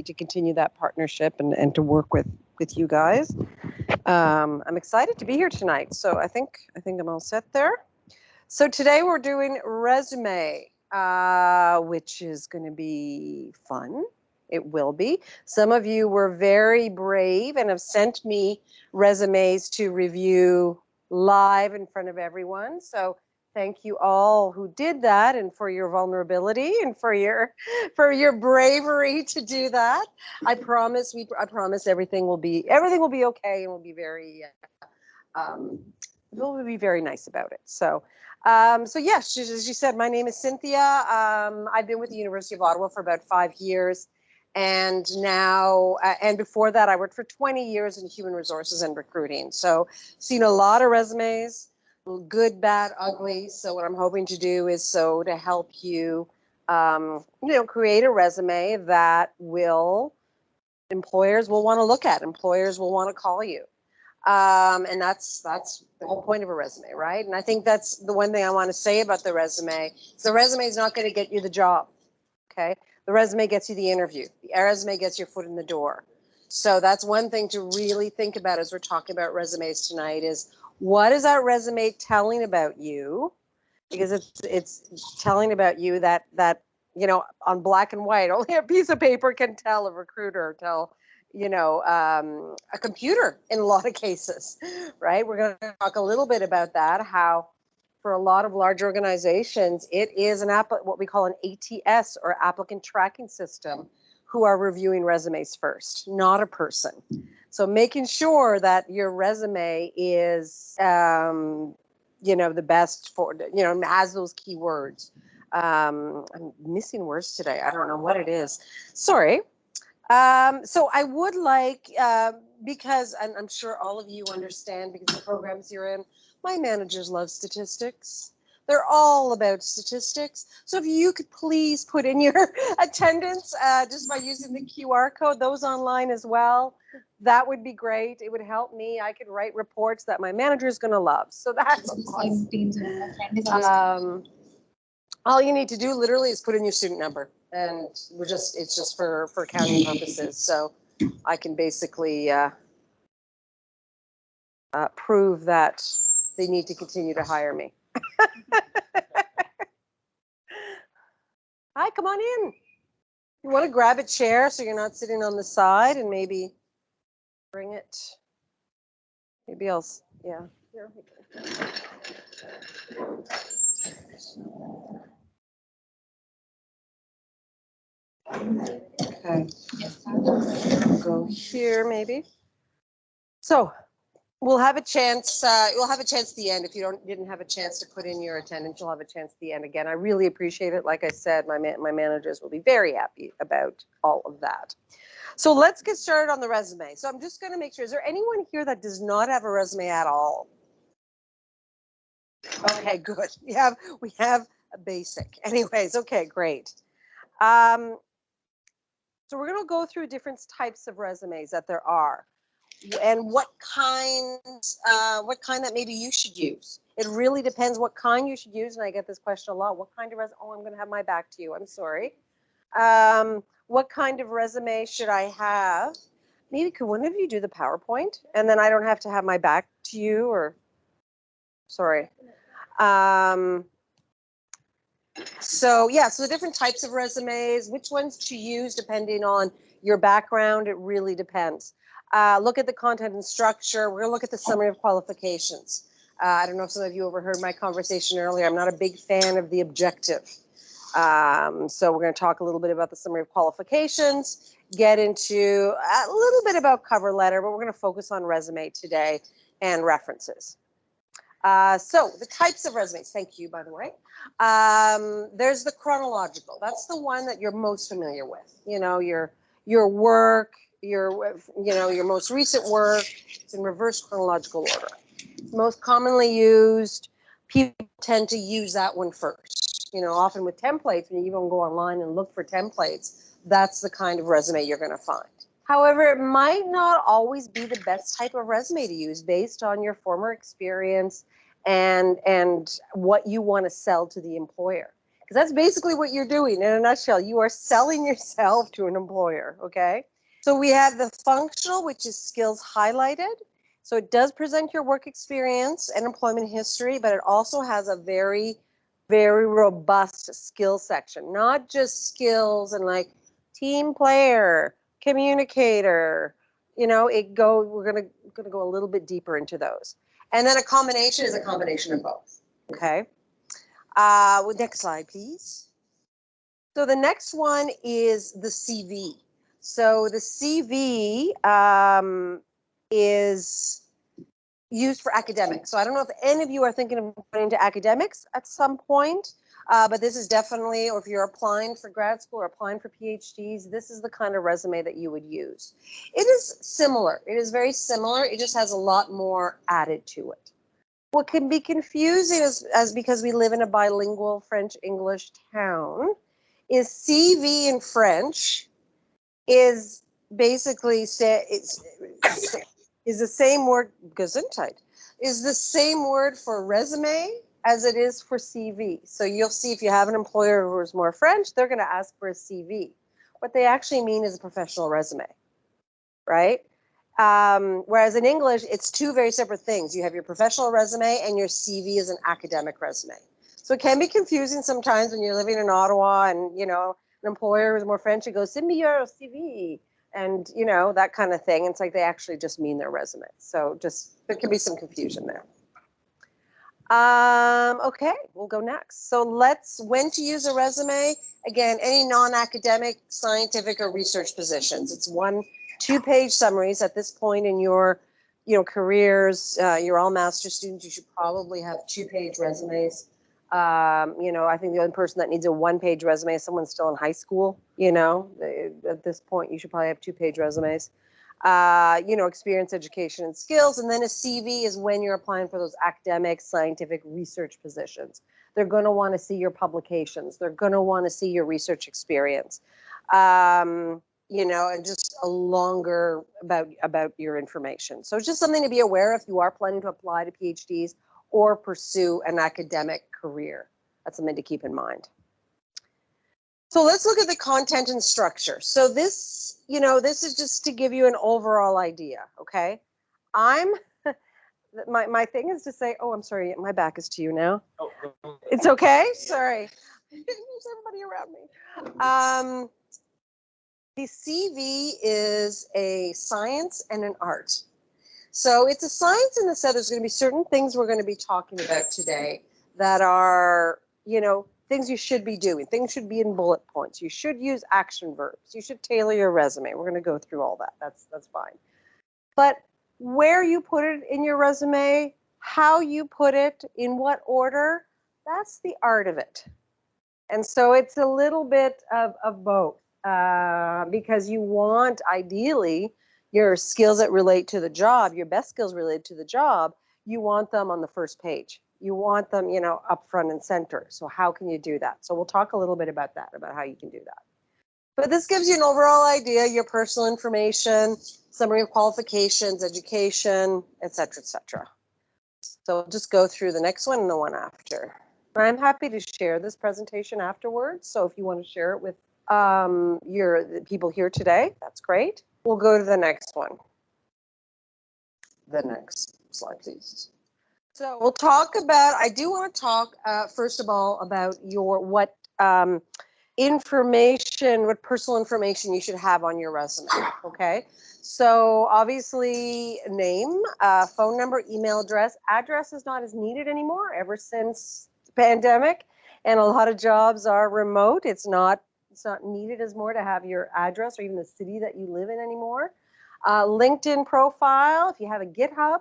to continue that partnership and to work with you guys. I'm excited to be here tonight. So I think I'm all set there. So today we're doing resume, which is going to be fun. It will be. Some of you were very brave and have sent me resumes to review live in front of everyone. So thank you all who did that, and for your vulnerability and for your bravery to do that. I promise everything will be okay, and we'll be very we'll be very nice about it. So yes, as you said, my name is Cynthia. I've been with the University of Ottawa for about 5 years. And now, and before that, I worked for 20 years in human resources and recruiting. So seen a lot of resumes, good, bad, ugly. So what I'm hoping to do is to help you, create a resume that employers will want to look at, employers will want to call you. And that's the whole point of a resume, right? And I think that's the one thing I want to say about the resume. So the resume is not going to get you the job, okay? The resume gets you the interview. The resume gets your foot in the door. So that's one thing to really think about as we're talking about resumes tonight is, what is that resume telling about you? Because it's telling about you that on black and white, only a piece of paper can tell a recruiter, a computer in a lot of cases, right? We're going to talk a little bit about that, how for a lot of large organizations, it is what we call an ATS, or applicant tracking system, who are reviewing resumes first, not a person. So making sure that your resume is, the best for, has those keywords. I'm missing words today. I don't know what it is. Sorry. So I would like, because I'm sure all of you understand, because the programs you're in, my managers love statistics. They're all about statistics. So if you could please put in your attendance just by using the QR code, those online as well, that would be great. It would help me. I could write reports that my manager is going to love. So that's awesome. All you need to do literally is put in your student number, and it's just for accounting purposes. So I can basically prove that they need to continue to hire me. Hi, come on in. You want to grab a chair so you're not sitting on the side, and maybe bring it. Maybe else. Yeah. Here we go. Okay. I'll go here maybe. So we'll have a chance. You'll have a chance at the end. If you didn't have a chance to put in your attendance, you'll have a chance at the end. Again, I really appreciate it. Like I said, my managers will be very happy about all of that. So let's get started on the resume. So I'm just going to make sure. Is there anyone here that does not have a resume at all? Okay, good. We have a basic. Anyways, okay, great. So we're going to go through different types of resumes that there are, and what kind that maybe you should use. It really depends what kind you should use, and I get this question a lot. What kind of resume? Oh, I'm going to have my back to you. I'm sorry. What kind of resume should I have? Maybe could one of you do the PowerPoint, and then I don't have to have my back to you, or sorry. So the different types of resumes, which ones to use depending on your background, it really depends. Look at the content and structure. We're going to look at the summary of qualifications. I don't know if some of you overheard my conversation earlier. I'm not a big fan of the objective. So we're going to talk a little bit about the summary of qualifications, get into a little bit about cover letter, but we're going to focus on resume today and references. So the types of resumes, thank you, by the way. There's the chronological. That's the one that you're most familiar with. Your work, your most recent work. It's in reverse chronological order. Most commonly used. People tend to use that one first. Often with templates, when you even go online and look for templates, that's the kind of resume you're going to find. However, it might not always be the best type of resume to use based on your former experience and what you want to sell to the employer. Because that's basically what you're doing in a nutshell. You are selling yourself to an employer, okay? So we have the functional, which is skills highlighted. So it does present your work experience and employment history, but it also has a very, very robust skill section, not just skills and like team player, communicator, we're gonna go a little bit deeper into those. And then a combination is a combination of both, okay? Next slide, please. So the next one is the CV. So the CV is used for academics. So I don't know if any of you are thinking of going into academics at some point, but this is definitely, or if you're applying for grad school or applying for PhDs, this is the kind of resume that you would use. It is similar. It is very similar. It just has a lot more added to it. What can be confusing as because we live in a bilingual French-English town is CV in French is basically is the same word, Gesundheit, is the same word for resume as it is for CV. So you'll see if you have an employer who is more French, they're going to ask for a CV. What they actually mean is a professional resume, right? Whereas in English, it's two very separate things. You have your professional resume and your CV is an academic resume. So it can be confusing sometimes when you're living in Ottawa and, an employer is more French, and goes, send me your CV and, that kind of thing. It's like they actually just mean their resume. So there can be some confusion there. Okay, we'll go next. So when to use a resume? Again, any non-academic, scientific, or research positions. It's 2-page summaries at this point in your, careers. You're all master's students. You should probably have 2-page resumes. I think the only person that needs a 1-page resume is someone still in high school. At this point, you should probably have 2-page resumes. Experience, education, and skills. And then a CV is when you're applying for those academic, scientific research positions. They're going to want to see your publications. They're going to want to see your research experience. And just a longer about your information. So it's just something to be aware of if you are planning to apply to PhDs or pursue an academic career. That's something to keep in mind. So let's look at the content and structure. So this is just to give you an overall idea, okay? My thing is to say, oh, I'm sorry, my back is to you now. Oh, it's okay? Sorry. There's everybody around me. The CV is a science and an art. So it's a science in the sense there's going to be certain things we're going to be talking about today that are, things you should be doing. Things should be in bullet points. You should use action verbs. You should tailor your resume. We're going to go through all that. That's fine. But where you put it in your resume, how you put it, in what order, that's the art of it. And so it's a little bit of both because you want, ideally, your skills that relate to the job, your best skills related to the job, you want them on the first page. You want them, up front and center. So how can you do that? So we'll talk a little bit about that, about how you can do that. But this gives you an overall idea, your personal information, summary of qualifications, education, et cetera, et cetera. So we'll just go through the next one and the one after. I'm happy to share this presentation afterwards. So if you want to share it with the people here today, that's great. We'll go to the next one. The next slide, please. So we'll talk about, I do want to talk, first of all, about what personal information you should have on your resume, okay? So obviously name, phone number, email address. Address is not as needed anymore ever since the pandemic, and a lot of jobs are remote. It's not needed as more to have your address or even the city that you live in anymore. LinkedIn profile, if you have a GitHub,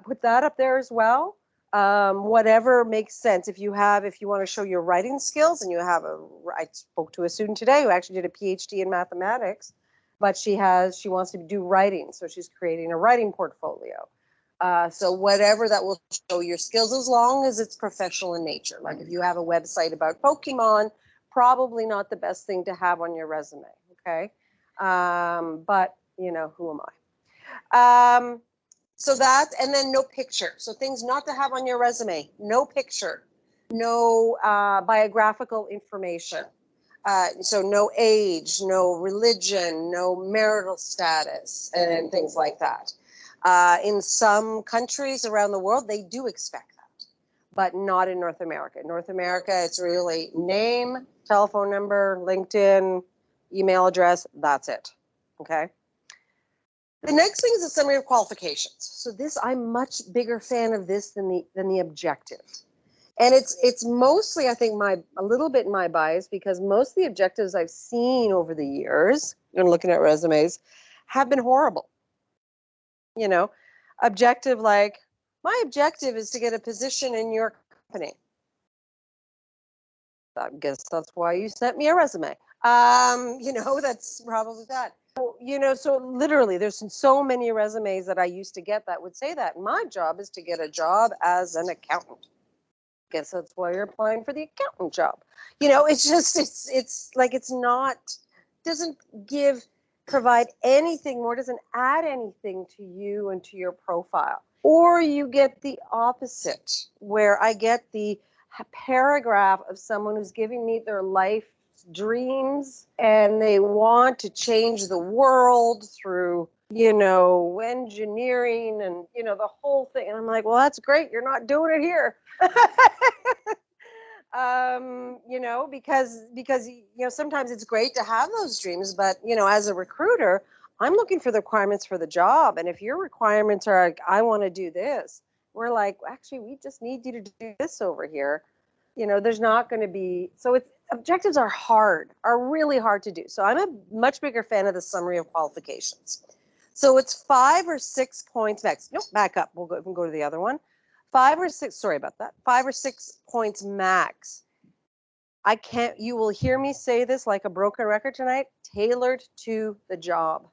put that up there as well. Whatever makes sense. If you want to show your writing skills, and I spoke to a student today who actually did a PhD in mathematics, but she wants to do writing, so she's creating a writing portfolio. So whatever that will show your skills, as long as it's professional in nature. Like if you have a website about Pokemon, probably not the best thing to have on your resume, okay? But, who am I? So that, and then no picture. So things not to have on your resume, no picture. no biographical information. So no age, no religion, no marital status, and things like that. In some countries around the world, they do expect that, but not in North America. In North America, it's really name, telephone number, LinkedIn, email address, that's it. Okay. The next thing is a summary of qualifications. So this, I'm much bigger fan of this than the objective. And it's mostly, I think, a little bit my bias, because most of the objectives I've seen over the years, and looking at resumes, have been horrible. You know, objective like, my objective is to get a position in your company. I guess that's why you sent me a resume. That's probably that. So literally, there's so many resumes that I used to get that would say that my job is to get a job as an accountant. Guess that's why you're applying for the accountant job. It's just, it's like, it's not, doesn't provide anything more, doesn't add anything to you and to your profile. Or you get the opposite, where I get the paragraph of someone who's giving me their life dreams and they want to change the world through engineering and the whole thing, and I'm like, well, that's great, you're not doing it here. Because sometimes it's great to have those dreams, but as a recruiter, I'm looking for the requirements for the job, and if your requirements are like, I want to do this, we're like, actually, we just need you to do this over here. There's not going to be, so objectives are really hard to do. So I'm a much bigger fan of the summary of qualifications. So it's 5 or 6 points max. Nope, back up. We can go to the other one. 5 or 6, sorry about that. 5 or 6 points max. You will hear me say this like a broken record tonight, tailored to the job.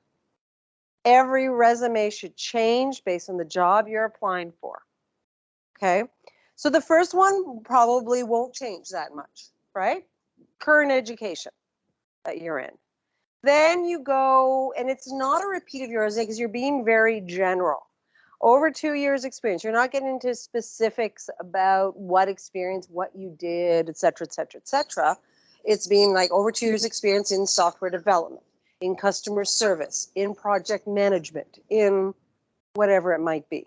Every resume should change based on the job you're applying for. Okay? So the first one probably won't change that much, right? Current education that you're in. Then you go, and it's not a repeat of your resume because you're being very general. Over 2 years experience. You're not getting into specifics about what experience, what you did, et cetera, et cetera, et cetera. It's being like over 2 years experience in software development, in customer service, in project management, in whatever it might be.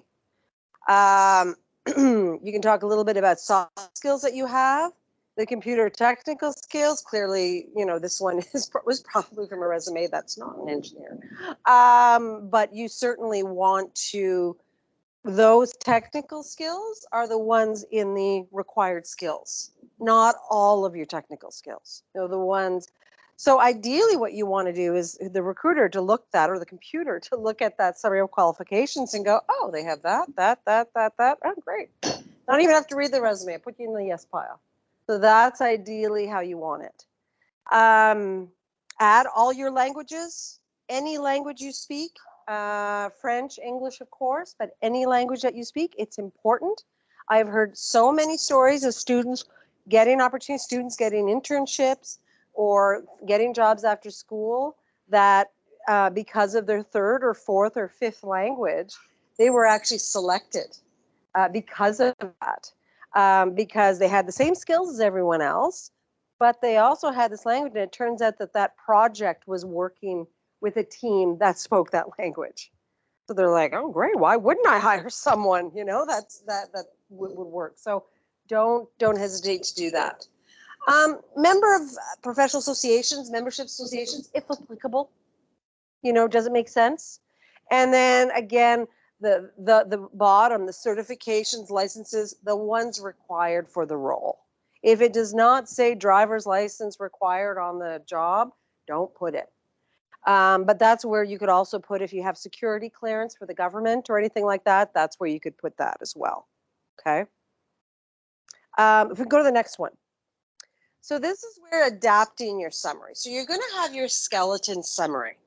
You can talk a little bit about soft skills that you have, the computer technical skills. Clearly, this one was probably from a resume that's not an engineer. But you certainly want to, those technical skills are the ones in the required skills, not all of your technical skills. The ones. So ideally what you want to do is the recruiter to look that, or the computer to look at that summary of qualifications and go, oh, they have that. Oh, great. Don't even have to read the resume. I put you in the yes pile. So that's ideally how you want it. Add all your languages, any language you speak, French, English, of course, but any language that you speak, it's important. I've heard so many stories of students getting opportunities, students getting internships or getting jobs after school that because of their third or fourth or fifth language, they were actually selected because of that. Because they had the same skills as everyone else, but they also had this language, and it turns out that project was working with a team that spoke that language. So they're like, oh, great, why wouldn't I hire someone, that would work. So don't hesitate to do that. Member of professional associations, membership associations, if applicable, does it make sense? And then again, the bottom, the certifications, licenses, the ones required for the role. If it does not say driver's license required on the job, don't put it. But that's where you could also put, if you have security clearance for the government or anything like that, that's where you could put that as well. Okay. If we go to the next one. So this is where adapting your summary. So you're going to have your skeleton summary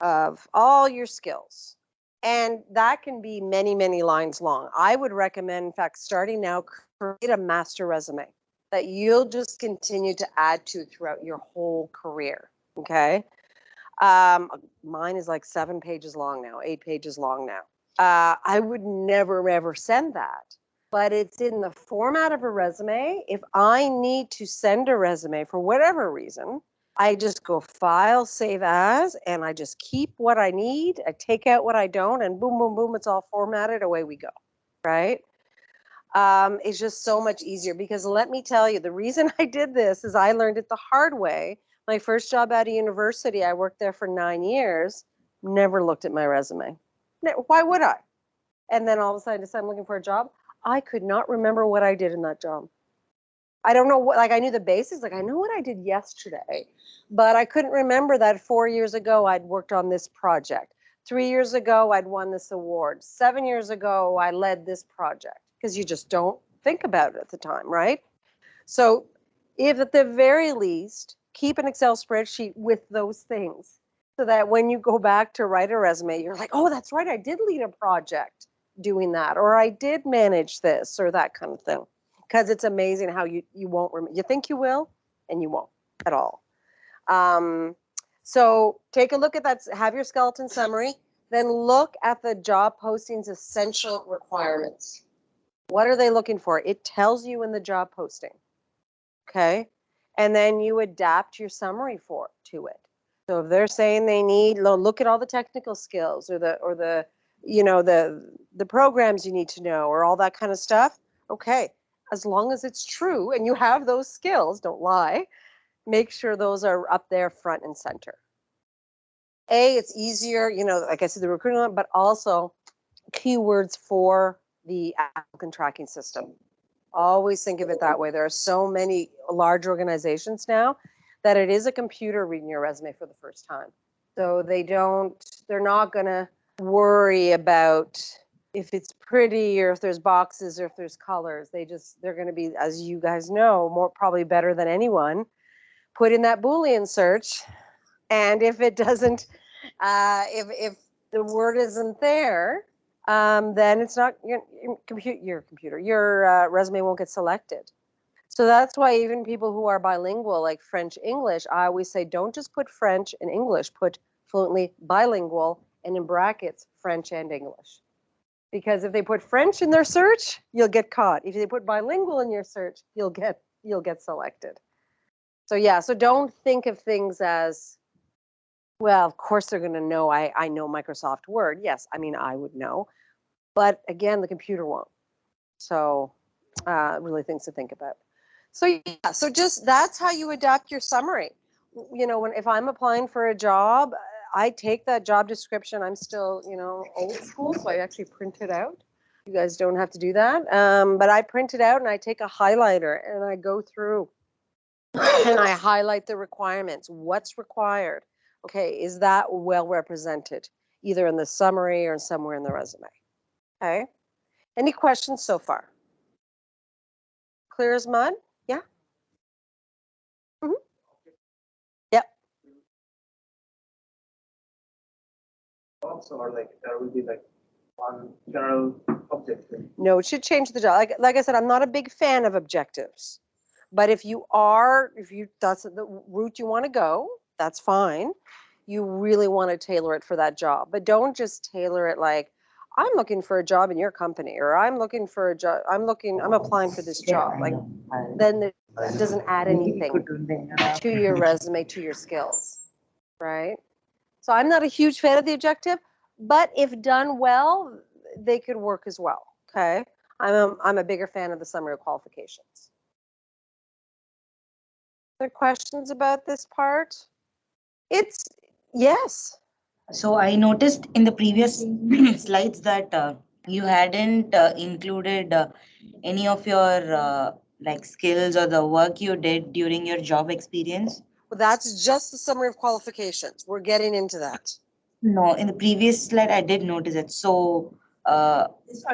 of all your skills. And that can be many, many lines long. I would recommend, in fact, starting now, create a master resume that you'll just continue to add to throughout your whole career. Okay. Mine is like 7 pages long now, 8 pages long now. I would never, ever send that but it's in the format of a resume. If I need to send a resume for whatever reason, I just go file, save as, and I just keep what I need. I take out what I don't, and boom, boom, boom, it's all formatted. Away we go, right? It's just so much easier because let me tell you, the reason I did this is I learned it the hard way. My first job out of university, I worked there for 9 years, never looked at my resume. Why would I? And then all of a sudden I decided I'm looking for a job. I could not remember what I did in that job. I don't know what, like I knew the basics, like I know what I did yesterday, but I couldn't remember that 4 years ago I'd worked on this project. 3 years ago I'd won this award. 7 years ago I led this project, because you just don't think about it at the time, right? So if at the very least, keep an Excel spreadsheet with those things so that when you go back to write a resume, you're like, oh, that's right, I did lead a project doing that, or I did manage this, or that kind of thing. Because it's amazing how you won't remember. You think you will, and you won't at all. So take a look at that, have your skeleton summary, then look at the job posting's essential requirements. What are they looking for? It tells you in the job posting, okay? And then you adapt your summary to it. So if they're saying they need, look at all the technical skills or the you know, the programs you need to know or all that kind of stuff. Okay, as long as it's true and you have those skills, don't lie, make sure those are up there front and center. It's easier, you know, like I said, the recruiting, but also keywords for the applicant tracking system. Always think of it that way. There are so many large organizations now that it is a computer reading your resume for the first time. So they're not going to worry about if it's pretty or if there's boxes or if there's colors. They're going to be, as you guys know, probably better than anyone, put in that Boolean search. And if it doesn't, if the word isn't there, then it's not your resume won't get selected. So that's why even people who are bilingual, like French English, I always say don't just put French and English, put fluently bilingual and in brackets French and English. Because if they put French in their search, you'll get caught. If they put bilingual in your search, you'll get selected. So yeah, so don't think of things as, well, of course they're going to know I know Microsoft Word. Yes, I mean, I would know. But again, the computer won't. So really things to think about. So yeah, so just that's how you adapt your summary. You know, if I'm applying for a job, I take that job description. I'm still, you know, old school, so I actually print it out. You guys don't have to do that. But I print it out and I take a highlighter and I go through and I highlight the requirements. What's required? Okay, is that well represented, either in the summary or somewhere in the resume? Okay. Any questions so far? Clear as mud? Yeah. Mm-hmm. Yep. Also, or like there will be like one general objective. No, it should change the job. Like I said, I'm not a big fan of objectives, but if that's the route you want to go, that's fine. You really want to tailor it for that job, but don't just tailor it like, I'm looking for a job in your company, or I'm looking for a job. I'm applying for this job. Like, then it doesn't add anything to your resume, to your skills, right? So I'm not a huge fan of the objective, but if done well, they could work as well. Okay, I'm a bigger fan of the summary of qualifications. Other questions about this part? It's yes. So I noticed in the previous slides that you hadn't included any of your like skills or the work you did during your job experience. Well, that's just the summary of qualifications. We're getting into that. No, in the previous slide I did notice it. So Are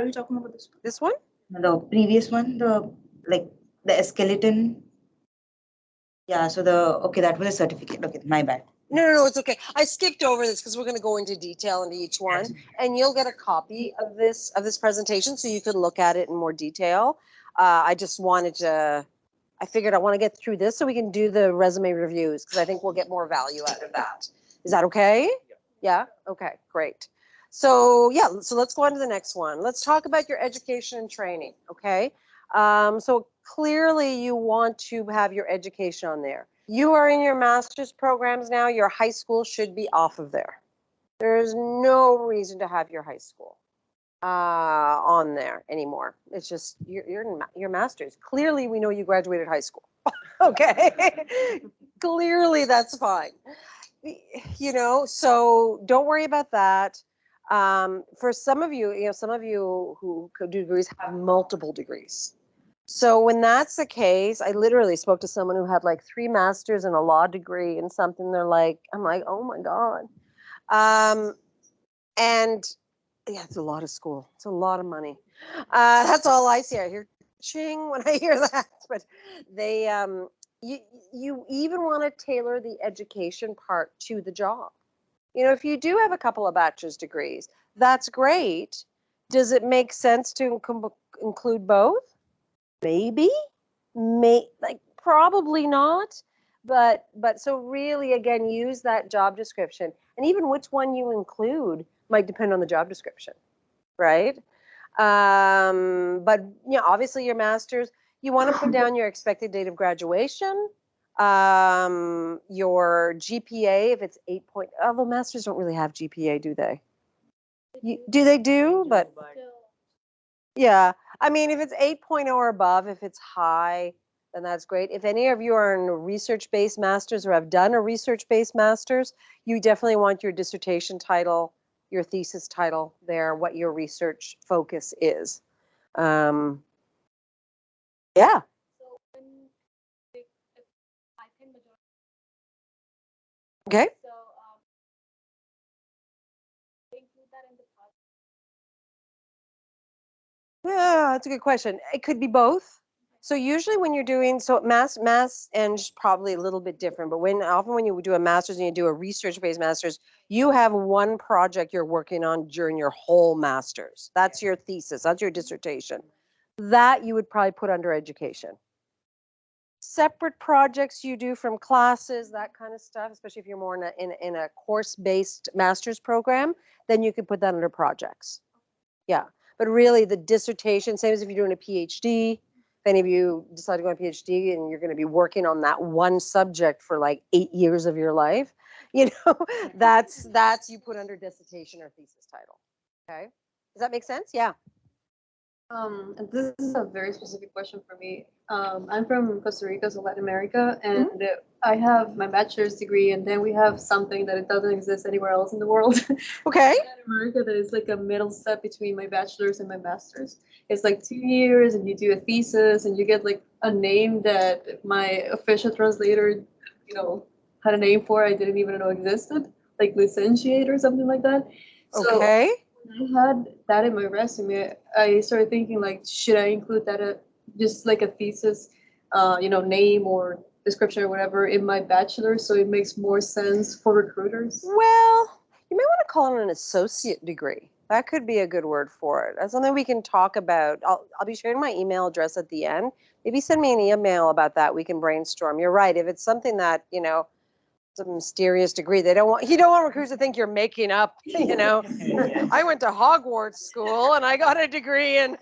you talking about this? This one? the previous one, the skeleton. Yeah, so that was a certificate. Okay, my bad. No, it's okay. I skipped over this because we're going to go into detail into each one, and you'll get a copy of this presentation so you can look at it in more detail. I just wanted to. I figured I want to get through this so we can do the resume reviews because I think we'll get more value out of that. Is that okay? Yeah. Okay. Great. So yeah, so let's go on to the next one. Let's talk about your education and training, okay? So clearly you want to have your education on there. You are in your master's programs now. Your high school should be off of there. There's no reason to have your high school on there anymore. It's just you're in your master's. Clearly, we know you graduated high school. Okay, clearly that's fine. You know, so don't worry about that. For some of you, some of you who could do degrees have multiple degrees. So when that's the case, I literally spoke to someone who had like 3 masters and a law degree and something. They're like, I'm like, oh my God. And yeah, it's a lot of school. It's a lot of money. That's all I see. I hear ching when I hear that. But they, you even want to tailor the education part to the job. You know, if you do have a couple of bachelor's degrees, that's great. Does it make sense to include both? Maybe, like probably not. But so really, again, use that job description, and even which one you include might depend on the job description, right? But obviously your master's, you want to put down your expected date of graduation, your GPA if it's 8 point. Although masters don't really have GPA, do they? Do they do? But yeah, I mean, if it's 8.0 or above, if it's high, then that's great. If any of you are in a research-based masters or have done a research-based masters, you definitely want your dissertation title, your thesis title there, what your research focus is. Yeah. Okay. Yeah, that's a good question. It could be both. So usually when you're doing mass and probably a little bit different, but often when you do a master's and you do a research-based master's, you have one project you're working on during your whole master's. That's your thesis. That's your dissertation. That you would probably put under education. Separate projects you do from classes, that kind of stuff, especially if you're more in a course-based master's program, then you could put that under projects. Yeah. But really the dissertation, same as if you're doing a PhD, if any of you decide to go on a PhD and you're going to be working on that one subject for like 8 years of your life, that's you put under dissertation or thesis title. Okay. Does that make sense? Yeah. And this is a very specific question for me. I'm from Costa Rica, so Latin America, and I have my bachelor's degree, and then we have something that it doesn't exist anywhere else in the world. Okay. In Latin America, that is like a middle step between my bachelor's and my master's. It's like 2 years, and you do a thesis, and you get like a name that my official translator, had a name for. I didn't even know existed, like licentiate or something like that. So, okay. when I had that in my resume, I started thinking like, should I include that just like a thesis, name or description or whatever in my bachelor, so it makes more sense for recruiters? Well, you may want to call it an associate degree. That could be a good word for it. That's something we can talk about. I'll be sharing my email address at the end. Maybe send me an email about that. We can brainstorm. You're right. If it's something that, some mysterious degree, you don't want recruiters to think you're making up, I went to Hogwarts school and I got a degree and,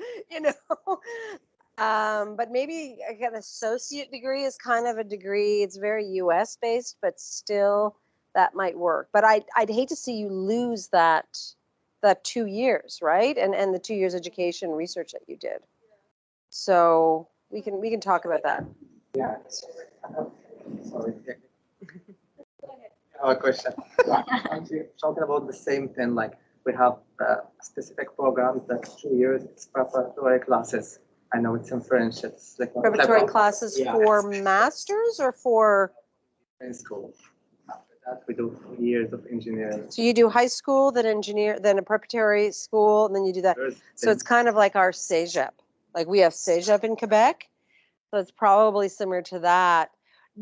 but maybe an associate degree is kind of a degree. It's very US based, but still that might work. But I'd hate to see you lose that 2 years, right? And the 2 years education research that you did. So we can talk about that. Yeah. Sorry. A question. Actually, talking about the same thing, like we have specific programs that 2 years, it's preparatory classes. I know it's in French. It's like Preparatory classes for masters or for in school. After that, we do 2 years of engineering. So you do high school, then a preparatory school, and then you do that. So it's kind of like our CEGEP. Like we have CEGEP in Quebec. So it's probably similar to that.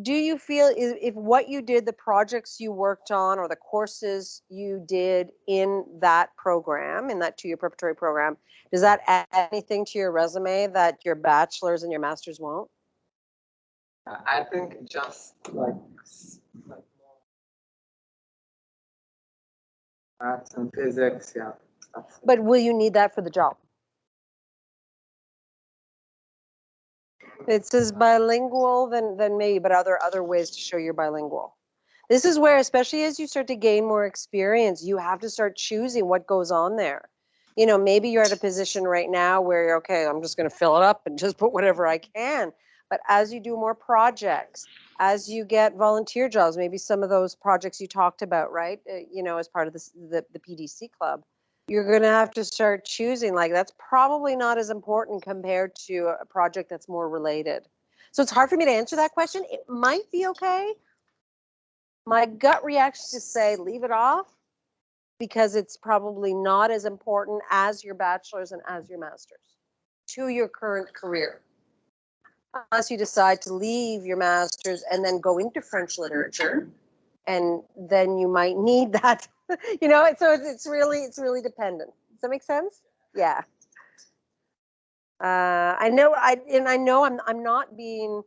Do you feel if what you did, the projects you worked on or the courses you did in that program, in that 2-year preparatory program, does that add anything to your resume that your bachelor's and your master's won't? I think just like Maths and physics, yeah. But will you need that for the job? It says bilingual, then maybe, but other ways to show you're bilingual. This is where, especially as you start to gain more experience, you have to start choosing what goes on there. You know, maybe you're at a position right now where you're, okay, I'm just going to fill it up and just put whatever I can. But as you do more projects, as you get volunteer jobs, maybe some of those projects you talked about, right? You know, as part of the PDC club, you're going to have to start choosing, like, that's probably not as important compared to a project that's more related. So it's hard for me to answer that question. It might be okay. My gut reaction is to say leave it off because it's probably not as important as your bachelor's and as your master's to your current career. Unless you decide to leave your master's and then go into French literature, and then you might need that. You know, so it's really dependent. Does that make sense? Yeah. I know I'm not being.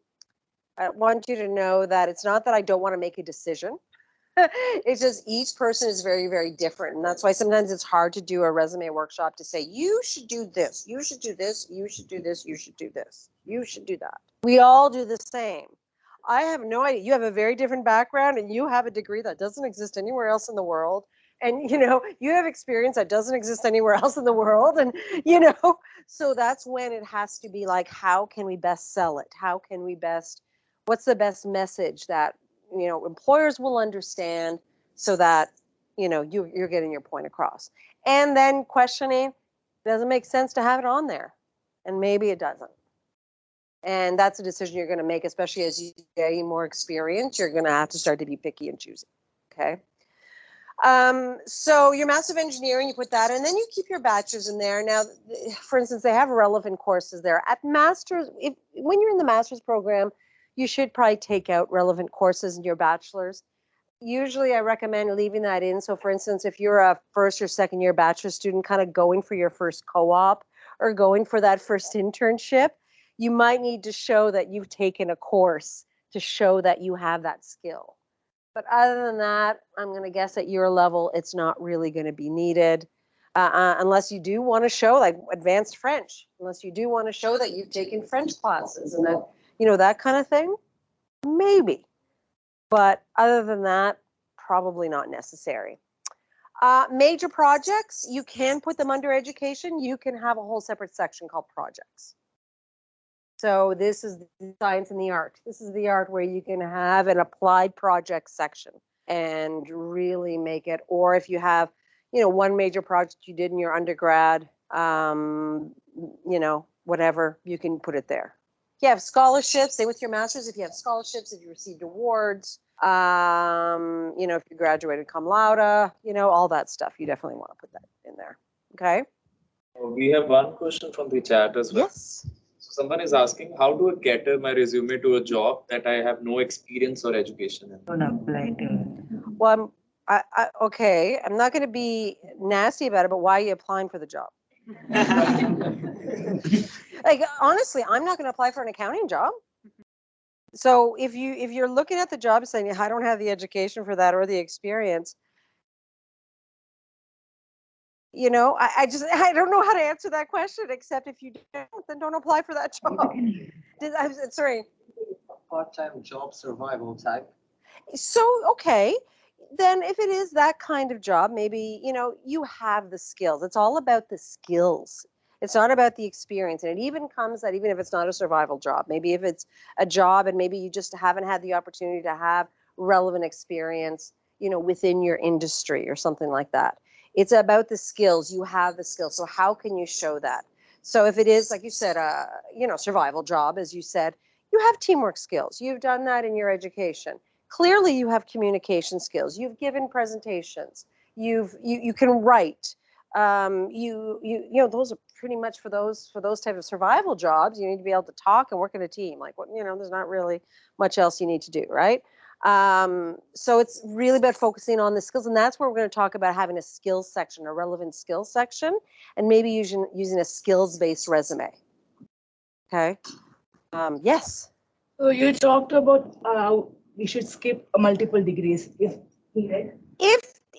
I want you to know that it's not that I don't want to make a decision. It's just each person is very, very different. And that's why sometimes it's hard to do a resume workshop to say, you should do this, you should do this, you should do this, you should do this, you should do that. We all do the same. I have no idea. You have a very different background and you have a degree that doesn't exist anywhere else in the world. And, you know, you have experience that doesn't exist anywhere else in the world. And, you know, so that's when it has to be like, how can we best sell it? How can we best, what's the best message that, you know, employers will understand so that, you know, you're getting your point across. And then questioning, does it make sense to have it on there? And maybe it doesn't. And that's a decision you're going to make, especially as you gain more experience. You're going to have to start to be picky and choosy. Okay. So your Master of Engineering, you put that, and then you keep your bachelor's in there. Now, for instance, they have relevant courses there. At master's, when you're in the master's program, you should probably take out relevant courses in your bachelor's. Usually I recommend leaving that in. So for instance, if you're a first or second year bachelor's student kind of going for your first co-op or going for that first internship, you might need to show that you've taken a course to show that you have that skill. But other than that, I'm going to guess at your level, it's not really going to be needed. Unless you do want to show like advanced French, unless you do want to show that you've taken French classes and that, you know, that kind of thing, maybe. But other than that, probably not necessary. Major projects, you can put them under education. You can have a whole separate section called projects. So this is the science and the art. This is the art where you can have an applied project section and really make it, or if you have, you know, one major project you did in your undergrad, you know, whatever, you can put it there. If you have scholarships, say with your master's, if you have scholarships, if you received awards, you know, if you graduated cum laude, you know, all that stuff, you definitely want to put that in there. Okay. We have one question from the chat as well. Yes. So someone is asking, how do I cater my resume to a job that I have no experience or education in? Don't apply to it. Well, okay, I'm not going to be nasty about it, but why are you applying for the job? Like, honestly, I'm not going to apply for an accounting job. So if you're looking at the job saying, I don't have the education for that or the experience, you know, I don't know how to answer that question, except if you don't, then don't apply for that job. I'm sorry. Part-time job survival type. So, okay, then if it is that kind of job, maybe, you know, you have the skills. It's all about the skills. It's not about the experience. And it even comes that even if it's not a survival job, maybe if it's a job and maybe you just haven't had the opportunity to have relevant experience, you know, within your industry or something like that. It's about the skills. You have the skills. So how can you show that? So if it is, like you said, a, you know, survival job, as you said, you have teamwork skills. You've done that in your education. Clearly you have communication skills. You've given presentations. You can write. You know, those are pretty much for those type of survival jobs. You need to be able to talk and work in a team. Like, what, you know, there's not really much else you need to do, right? So it's really about focusing on the skills, and that's where we're going to talk about having a skills section, a relevant skills section, and maybe using a skills-based resume. Okay. Yes. So you talked about we should skip multiple degrees if needed.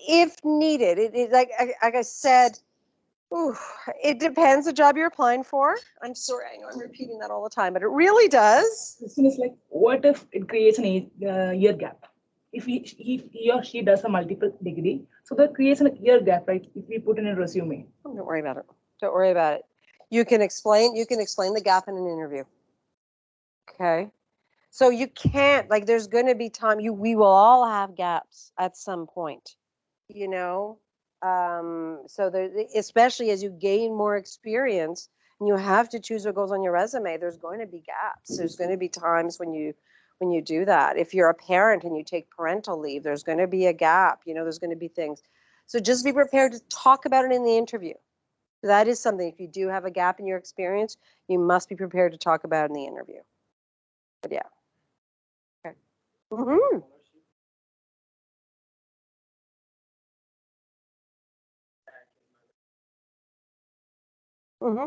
if needed, like I said, ooh, it depends the job you're applying for. I'm sorry, I know I'm repeating that all the time, but it really does. Question is like, what if it creates an year gap? If he or she does a multiple degree, so that creates a year gap, right? If we put in a resume. Oh, don't worry about it. Don't worry about it. You can explain the gap in an interview. Okay. So you can't, like, there's going to be time, we will all have gaps at some point, you know? So there, especially as you gain more experience and you have to choose what goes on your resume, there's going to be gaps. There's going to be times when you do that. If you're a parent and you take parental leave, there's going to be a gap, there's going to be things. So just be prepared to talk about it in the interview. That is something, if you do have a gap in your experience, you must be prepared to talk about it in the interview. But yeah. Okay. Mm-hmm. Mm-hmm.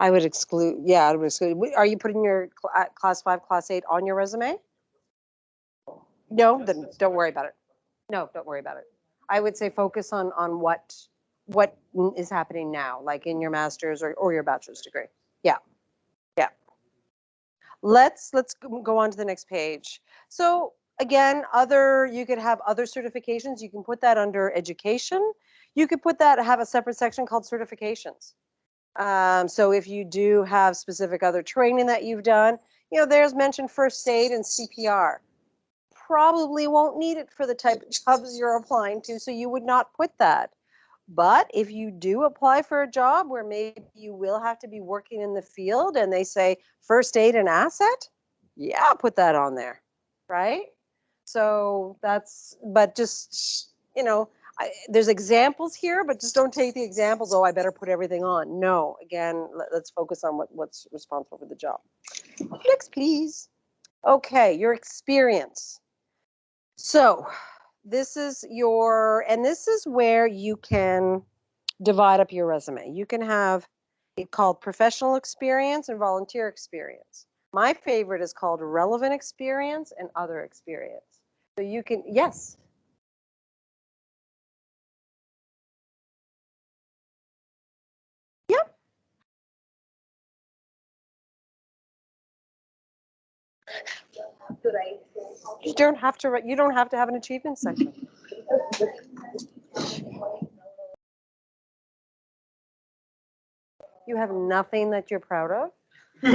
I would exclude, yeah, I would exclude. Are you putting your class 5, class 8 on your resume? No, then don't worry about it. No, don't worry about it. I would say focus on what is happening now, like in your master's or your bachelor's degree. Yeah. Yeah. Let's go on to the next page. So again, you could have other certifications. You can put that under education. You could have a separate section called certifications. So if you do have specific other training that you've done, there's mentioned first aid and CPR. Probably won't need it for the type of jobs you're applying to, so you would not put that. But if you do apply for a job where maybe you will have to be working in the field and they say first aid and asset, yeah, put that on there, right? So but just, there's examples here, but just don't take the examples, oh, I better put everything on. No, again, let's focus on what's responsible for the job. Next, please. Okay, your experience. So this is where you can divide up your resume. You can have it called professional experience and volunteer experience. My favorite is called relevant experience and other experience. So you can, yes. Yep. You don't have to write, you don't have to have an achievement section. You have nothing that you're proud of? Okay,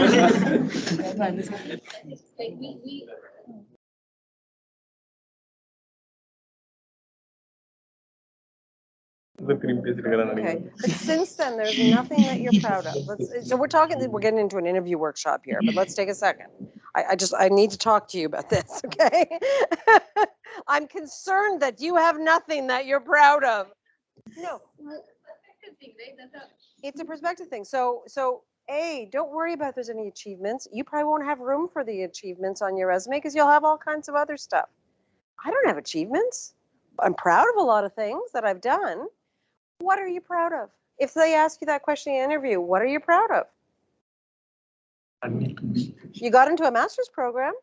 but since then, there's nothing that you're proud of. So we're getting into an interview workshop here, but let's take a second. I need to talk to you about this, okay? I'm concerned that you have nothing that you're proud of. No. It's a perspective thing. So don't worry about if there's any achievements. You probably won't have room for the achievements on your resume because you'll have all kinds of other stuff. I don't have achievements. I'm proud of a lot of things that I've done. What are you proud of? If they ask you that question in the interview, what are you proud of? You got into a master's program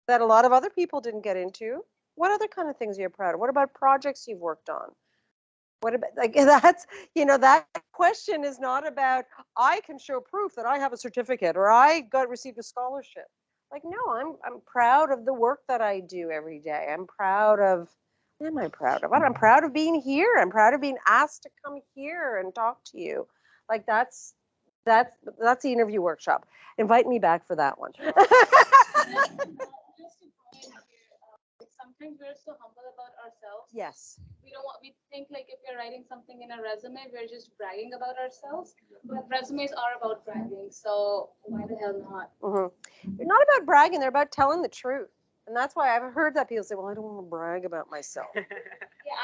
that a lot of other people didn't get into. What other kind of things are you proud of? What about projects you've worked on? What about, like, that question is not about, I can show proof that I have a certificate or received a scholarship. Like, no, I'm proud of the work that I do every day. I'm proud of, what am I proud of? I'm proud of being here. I'm proud of being asked to come here and talk to you. Like, that's the interview workshop. Invite me back for that one. Sometimes we're so humble about ourselves. Yes. We think like if you're writing something in a resume, we're just bragging about ourselves. But resumes are about bragging, so why the hell not? Mm-hmm. They're not about bragging, they're about telling the truth. And that's why I've heard that people say, well, I don't want to brag about myself. Yeah,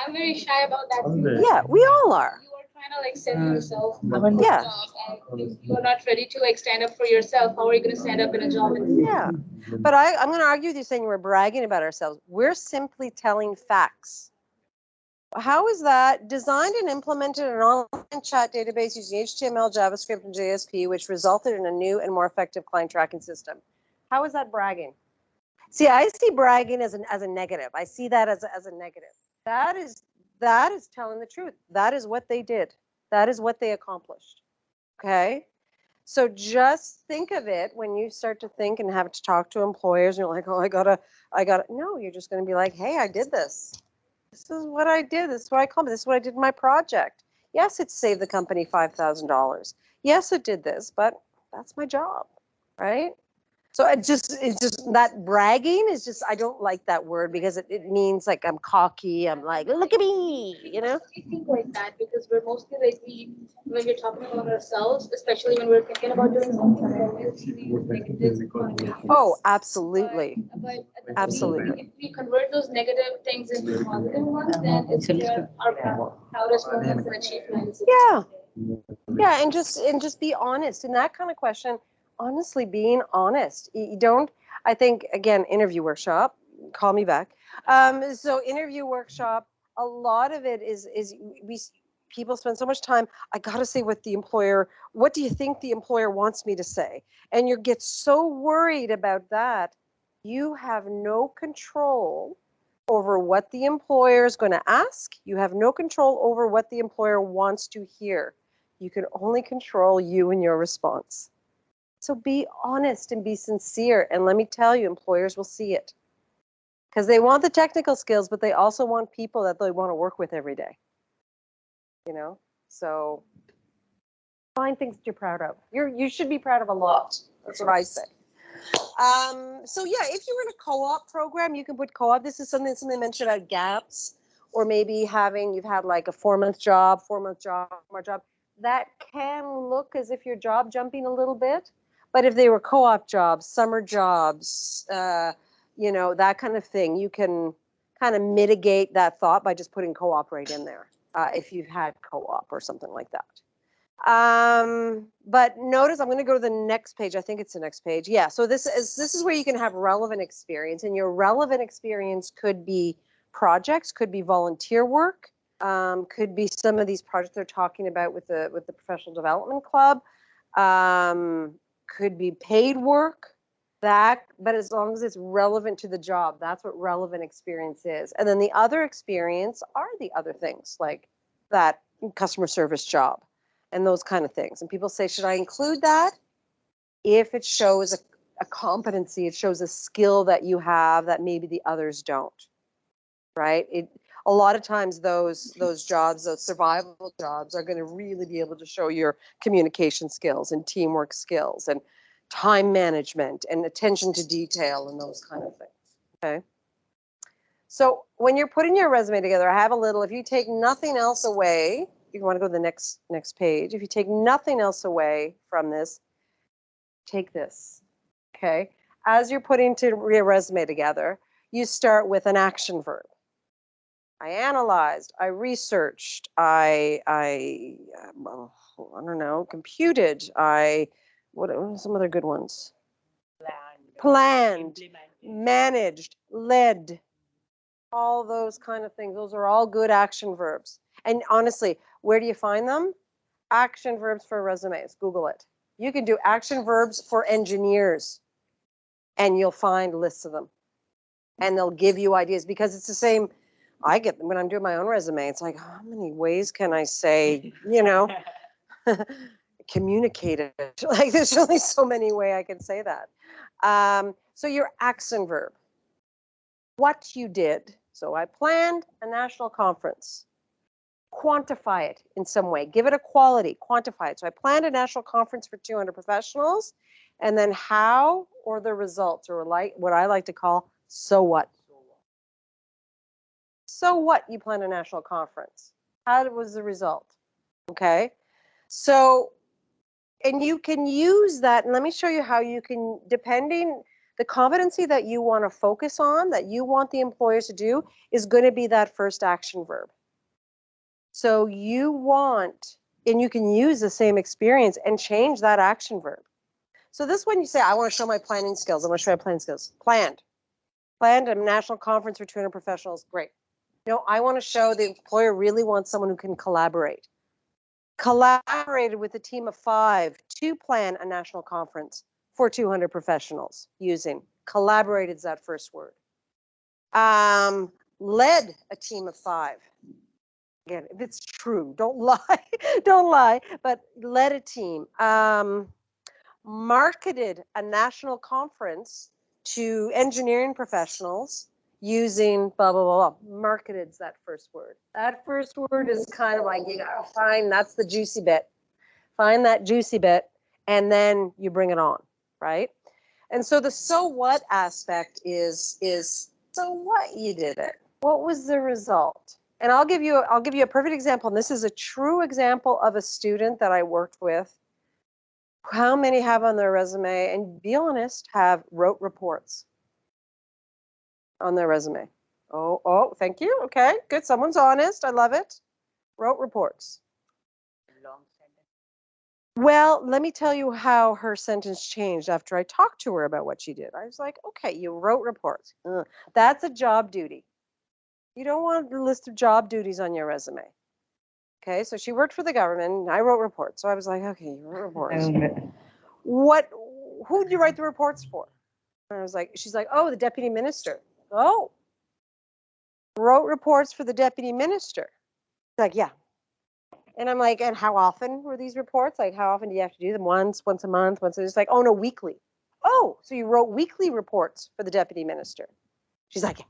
I'm very shy about that too. Yeah, we all are. You are trying to like sell yourself Yeah. job, and if you are not ready to like stand up for yourself, how are you going to stand up in a job? Yeah. But I'm going to argue with you saying we're bragging about ourselves. We're simply telling facts. How is that? Designed and implemented an online chat database using HTML, JavaScript, and JSP, which resulted in a new and more effective client tracking system. How is that bragging? See, I see bragging as a negative. I see that as a negative. That is telling the truth. That is what they did. That is what they accomplished. Okay? So just think of it when you start to think and have to talk to employers and you're like, oh, I gotta, no, you're just gonna be like, hey, I did this. This is what I did. This is what I accomplished. This is what I did in my project. Yes, it saved the company $5,000. Yes, it did this, but that's my job, right? So it's just that bragging is just, I don't like that word because it means like I'm cocky. I'm like, look at me, you know? We think like that because we're mostly like when we're talking about ourselves, especially when we're thinking about doing something, we always use negative connotations. Oh, absolutely. But Absolutely. if we convert those negative things into positive ones, then it's our proudest moments and achievements. Yeah. Yeah, and just be honest. In that kind of question, honestly, being honest. You don't, I think, again, interview workshop, call me back. So interview workshop, a lot of it is people spend so much time, I got to say what do you think the employer wants me to say? And you get so worried about that, you have no control over what the employer is going to ask. You have no control over what the employer wants to hear. You can only control you and your response. So be honest and be sincere. And let me tell you, employers will see it. Because they want the technical skills, but they also want people that they want to work with every day. You know? So find things that you're proud of. You should be proud of a lot. That's what I say. So yeah, if you were in a co-op program, you can put co-op. This is something mentioned about gaps, or maybe you've had like a 4-month job, 4-month job, more job. That can look as if you're job jumping a little bit, but if they were co-op jobs, summer jobs, that kind of thing, you can kind of mitigate that thought by just putting co-op right in there, if you've had co-op or something like that. But notice I'm going to go to the next page. I think it's the next page. Yeah. So this is where you can have relevant experience, and your relevant experience could be projects, could be volunteer work, could be some of these projects they're talking about with the professional development club, could be paid work. But as long as it's relevant to the job, that's what relevant experience is. And then the other experience are the other things like that customer service job and those kind of things. And people say, should I include that? If it shows a competency, it shows a skill that you have that maybe the others don't, right? A lot of times those jobs, those survival jobs, are going to really be able to show your communication skills and teamwork skills and time management and attention to detail and those kind of things, okay? So when you're putting your resume together, I have a little, if you take nothing else away, you want to go to the next page. If you take nothing else away from this, take this, okay? As you're putting your resume together, you start with an action verb. I analyzed, I researched, I don't know, computed, what are some other good ones? Planned, managed, led, all those kind of things. Those are all good action verbs. And honestly, where do you find them? Action verbs for resumes. Google it. You can do action verbs for engineers, and you'll find lists of them. And they'll give you ideas because it's the same. I get them when I'm doing my own resume. It's like, how many ways can I say, communicate it? Like, there's only so many ways I can say that. So your action verb, what you did. So I planned a national conference. Quantify it in some way. Give it a quality. Quantify it. So I planned a national conference for 200 professionals. And then how, or the results, or like what I like to call, so what? So what you planned a national conference? How was the result? Okay. So, and you can use that, and let me show you how you can, depending, the competency that you want to focus on, that you want the employers to do, is going to be that first action verb. So you want, and you can use the same experience and change that action verb. So this one you say, I want to show my planning skills. I want to show my planning skills. Planned a national conference for 200 professionals. Great. I want to show the employer really wants someone who can collaborate. Collaborated with a team of 5 to plan a national conference for 200 professionals using Collaborated is that first word. Led a team of 5. Again, if it's true, don't lie, don't lie, but led a team. Marketed a national conference to engineering professionals using blah, blah, blah, blah. Marketed is that first word. That first word is kind of like, you gotta find, that's the juicy bit. Find that juicy bit, and then you bring it on, right? And so the so what aspect is so what you did it. What was the result? And I'll give you a perfect example. And this is a true example of a student that I worked with. How many have on their resume, and be honest, have wrote reports on their resume? Oh, thank you. Okay, good. Someone's honest. I love it. Wrote reports. Well, let me tell you how her sentence changed after I talked to her about what she did. I was like, okay, you wrote reports. That's a job duty. You don't want a list of job duties on your resume. Okay, so she worked for the government, and I wrote reports. So I was like, okay, you wrote reports. Who did you write the reports for? And I was like, she's like, oh, the deputy minister. Oh, wrote reports for the deputy minister. Like, yeah. And I'm like, and how often were these reports? Like, how often do you have to do them? Once a month, once? It's like, oh no, weekly. Oh, so you wrote weekly reports for the deputy minister. She's like, yeah.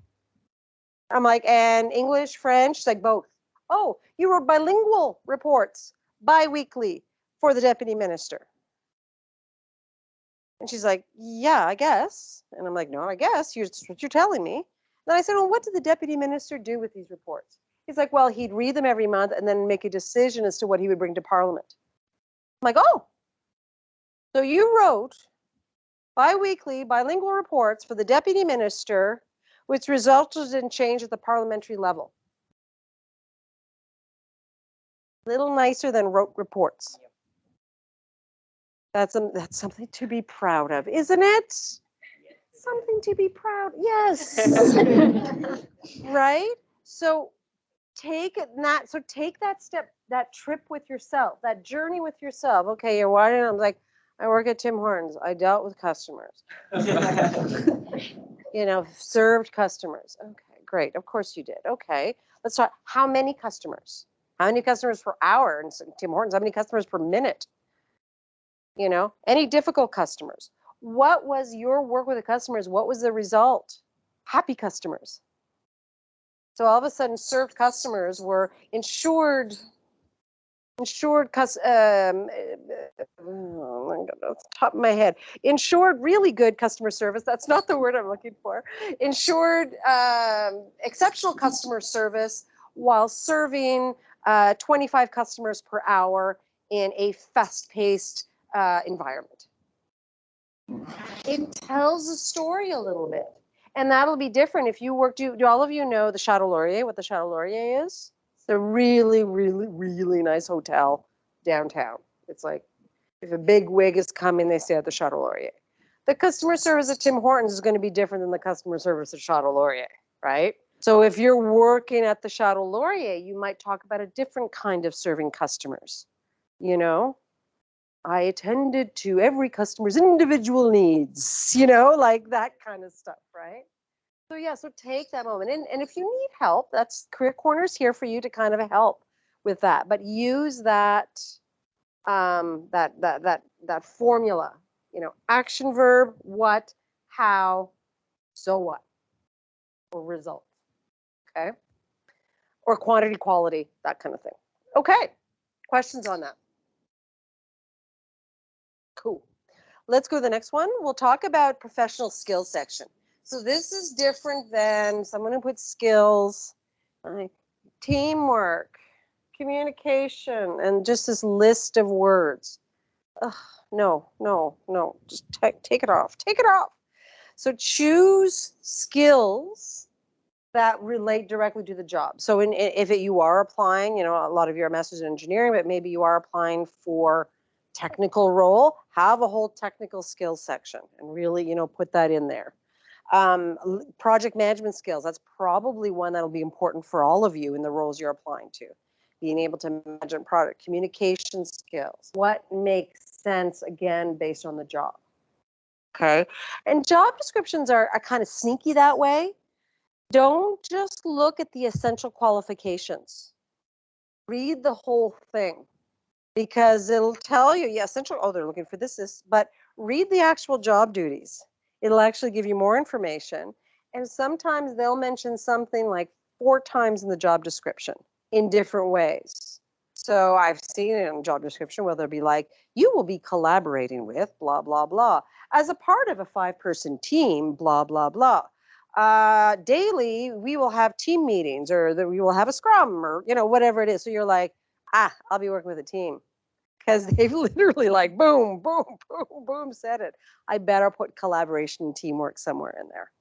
I'm like, and English, French? She's like, both. Oh, you wrote bilingual reports bi-weekly for the deputy minister. And she's like, yeah, I guess. And I'm like, no, I guess. That's what you're telling me. Then I said, well, what did the deputy minister do with these reports? He's like, well, he'd read them every month and then make a decision as to what he would bring to Parliament. I'm like, oh, so you wrote bi-weekly bilingual reports for the deputy minister, which resulted in change at the parliamentary level. Little nicer than wrote reports. That's something to be proud of, isn't it? Something to be proud. Yes. Right? So take that step, that trip with yourself, that journey with yourself. Okay, you're watching. I'm like, I work at Tim Hortons. I dealt with customers. Served customers. Okay, great. Of course you did. Okay, let's talk. How many customers? How many customers per hour? And Tim Hortons, how many customers per minute? Any difficult customers? What was your work with the customers? What was the result? Happy customers. So all of a sudden, served customers were insured off the top of my head, insured really good customer service. That's not the word I'm looking for. Insured exceptional customer service while serving 25 customers per hour in a fast-paced environment. It tells a story a little bit. And that'll be different if you work. Do all of you know the Chateau Laurier, what the Chateau Laurier is? It's a really, really, really nice hotel downtown. It's like if a big wig is coming, they stay at the Chateau Laurier. The customer service at Tim Hortons is going to be different than the customer service at Chateau Laurier, right? So if you're working at the Chateau Laurier, you might talk about a different kind of serving customers. I attended to every customer's individual needs, like that kind of stuff, right? So yeah, so take that moment. And if you need help, that's Career Corner's here for you to kind of help with that. But use that that formula, action verb, what, how, so what, or result, okay? Or quantity, quality, that kind of thing. Okay, questions on that? Cool. Let's go to the next one. We'll talk about professional skills section. So this is different than someone who puts skills, teamwork, communication, and just this list of words. Ugh, no. Just take it off. Take it off. So choose skills that relate directly to the job. So you are applying, a lot of you are masters in engineering, but maybe you are applying for technical role, have a whole technical skills section and really, put that in there. Project management skills, that's probably one that'll be important for all of you in the roles you're applying to. Being able to manage product, communication skills, what makes sense, again, based on the job. Okay. And job descriptions are kind of sneaky that way. Don't just look at the essential qualifications. Read the whole thing because it'll tell you, yeah, essential, oh, they're looking for this, but read the actual job duties. It'll actually give you more information. And sometimes they'll mention something like 4 times in the job description in different ways. So I've seen it in a job description where they'll be like, you will be collaborating with blah, blah, blah, as a part of a 5-person team, blah, blah, blah. Daily, we will have team meetings or we will have a scrum or, whatever it is. So you're like, I'll be working with a team because they've literally like boom, boom, boom, boom said it. I better put collaboration and teamwork somewhere in there.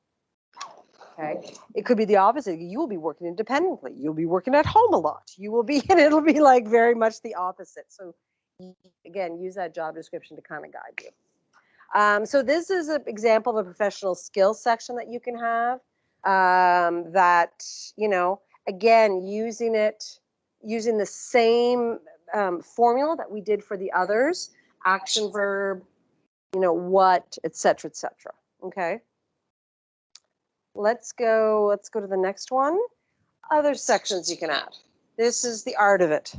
Okay. It could be the opposite. You will be working independently. You'll be working at home a lot. You will be, and it'll be like very much the opposite. So again, use that job description to kind of guide you. So this is an example of a professional skills section that you can have that, again, using the same formula that we did for the others, action, verb, what, et cetera, okay? Let's go to the next one. Other sections you can add. This is the art of it.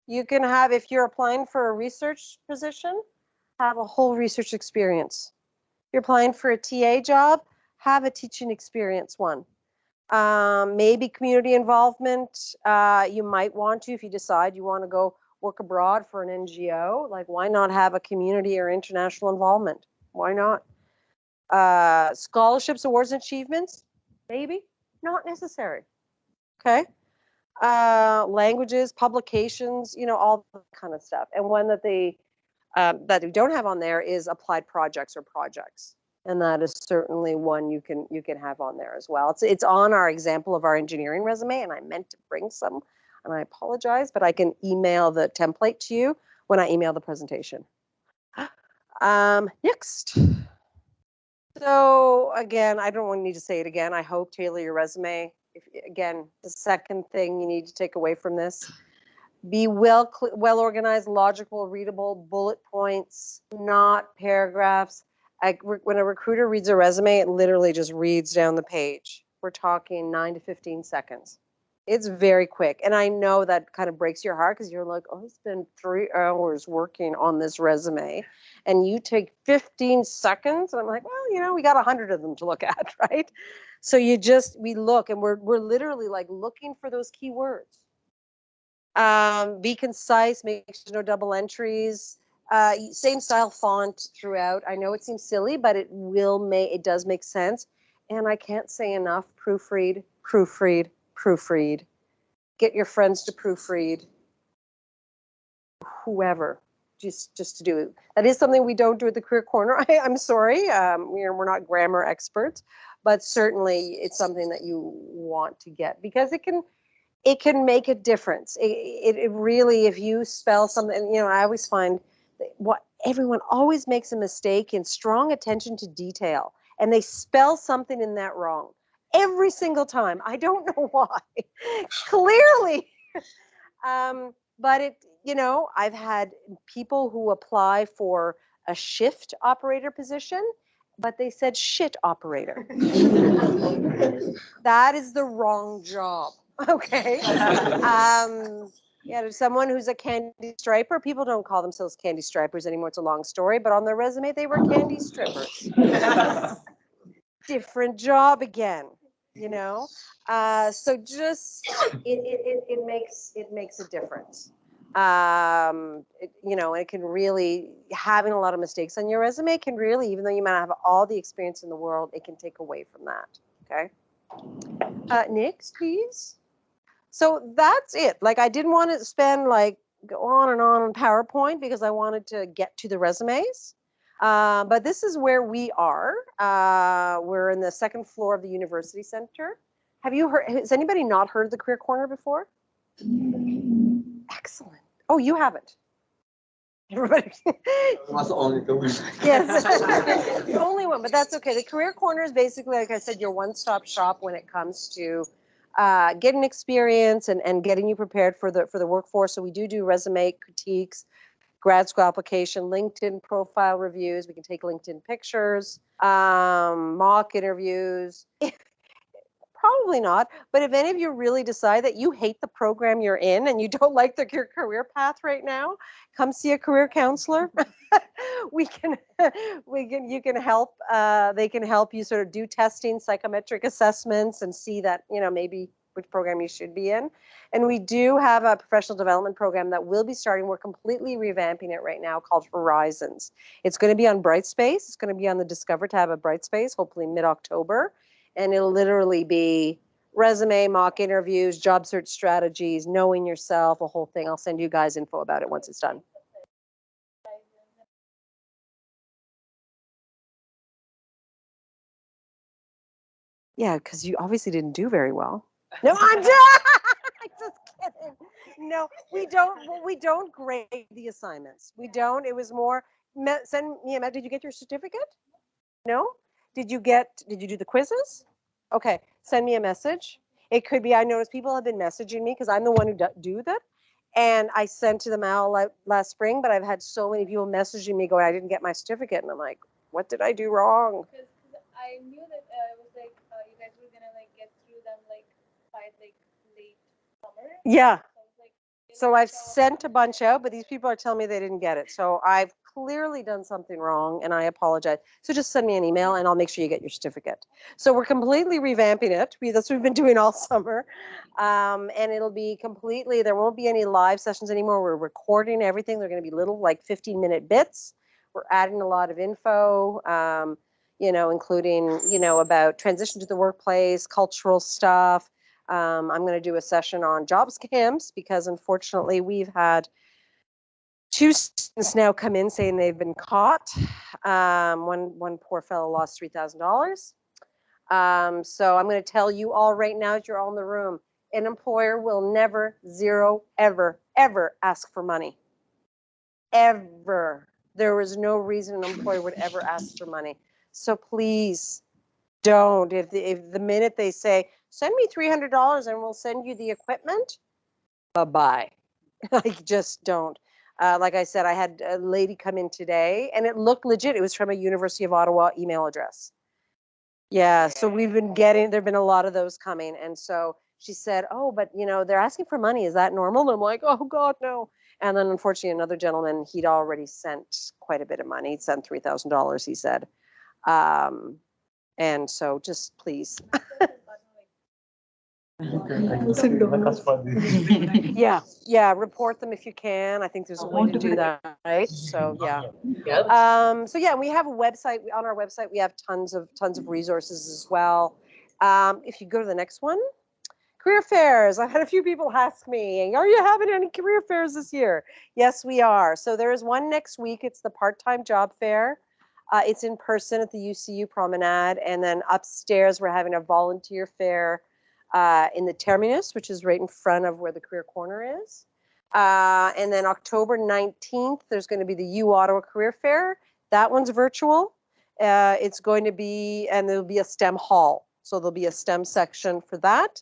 You can have, if you're applying for a research position, have a whole research experience. If you're applying for a TA job, have a teaching experience one. Maybe community involvement. You might want to, if you decide you want to go work abroad for an NGO, like why not have a community or international involvement? Why not? Scholarships, awards, and achievements, maybe, not necessary. Okay. Languages, publications, all that kind of stuff. And one that they don't have on there is applied projects or projects. And that is certainly one you can have on there as well. It's on our example of our engineering resume, and I meant to bring some, and I apologize, but I can email the template to you when I email the presentation. Next. So again, I don't need to say it again. I hope tailor your resume. Again, the second thing you need to take away from this, be well organized, logical, readable, bullet points, not paragraphs. When a recruiter reads a resume, it literally just reads down the page. We're talking 9 to 15 seconds. It's very quick. And I know that kind of breaks your heart because you're like, oh, it's been 3 hours working on this resume. And you take 15 seconds. And I'm like, well, we got 100 of them to look at, right? So we look and we're literally like looking for those keywords. Be concise, make sure there's no double entries. Same style font throughout. I know it seems silly, but it does make sense. And I can't say enough, proofread. Get your friends to proofread. Whoever, just to do it. That is something we don't do at the Career Corner. I'm sorry, we're not grammar experts, but certainly it's something that you want to get because it can make a difference. It really, if you spell something, I always find that everyone always makes a mistake in strong attention to detail, and they spell something in that wrong every single time. I don't know why. Clearly. But I've had people who apply for a shift operator position, but they said shit operator. That is the wrong job. Okay. There's someone who's a candy striper. People don't call themselves candy stripers anymore. It's a long story, but on their resume, they were candy strippers. Different job again, so just, it makes a difference. It can really, having a lot of mistakes on your resume can really, even though you might have all the experience in the world, it can take away from that. Okay. Next, please. So that's it. Like, I didn't want to go on and on PowerPoint because I wanted to get to the resumes. But this is where we are. We're in the second floor of the University Center. Has anybody not heard of the Career Corner before? Excellent. Oh, you haven't. Everybody. Was only the one. Yes, the only one, but that's okay. The Career Corner is basically, like I said, your one-stop shop when it comes to getting experience and getting you prepared for the workforce. So we do resume critiques, grad school application, LinkedIn profile reviews. We can take LinkedIn pictures, mock interviews. Probably not. But if any of you really decide that you hate the program you're in and you don't like your career path right now, come see a career counselor. You can help. They can help you sort of do testing, psychometric assessments, and see that, maybe which program you should be in. And we do have a professional development program that will be starting. We're completely revamping it right now, called Horizons. It's going to be on Brightspace. It's going to be on the Discover tab of Brightspace, hopefully mid-October. And it'll literally be resume, mock interviews, job search strategies, knowing yourself, a whole thing. I'll send you guys info about it once it's done. Yeah, because you obviously didn't do very well. No, I'm just kidding. No, we don't grade the assignments. We don't. It was more, send me a, did you get your certificate? No? Did you do the quizzes? Okay, send me a message. It could be, I noticed people have been messaging me because I'm the one who do that. And I sent to them out last spring, but I've had so many people messaging me going, I didn't get my certificate. And I'm like, what did I do wrong? Because I knew that it was like you guys were gonna like get through them like by like late summer. Yeah. So, I was like, So I've sent a bunch out, but these people are telling me they didn't get it. So I've clearly done something wrong and I apologize. So just send me an email and I'll make sure you get your certificate. So we're completely revamping it. That's what we've been doing all summer. And it'll be completely, there won't be any live sessions anymore. We're recording everything. They're going to be little like 15-minute bits. We're adding a lot of info, including, about transition to the workplace, cultural stuff. I'm going to do a session on job scams because unfortunately we've had 2 students now come in saying they've been caught. One poor fellow lost $3,000. So I'm going to tell you all right now, as you're all in the room, an employer will never, zero, ever, ever ask for money. Ever. There is no reason an employer would ever ask for money. So please don't. If the minute they say, send me $300 and we'll send you the equipment, bye-bye. Like, just don't. Like I said, I had a lady come in today and it looked legit. It was from a University of Ottawa email address. Yeah, so we've been there've been a lot of those coming. And so she said, oh, but they're asking for money. Is that normal? And I'm like, oh God, no. And then unfortunately, another gentleman, he'd already sent quite a bit of money. He'd sent $3,000, he said. And so just please. Yeah, report them if you can. I think there's a way to do that, right? So yeah. So yeah, we have a website. On our website, we have tons of resources as well. If you go to the next one, career fairs. I've had a few people ask me, are you having any career fairs this year? Yes, we are. So there is one next week. It's the part-time job fair. It's in person at the UCU Promenade, and then upstairs we're having a volunteer fair in the Terminus, which is right in front of where the Career Corner is. And then October 19th, there's going to be the uOttawa Career Fair. That one's virtual. It's going to be, and there'll be a STEM hall. So there'll be a STEM section for that.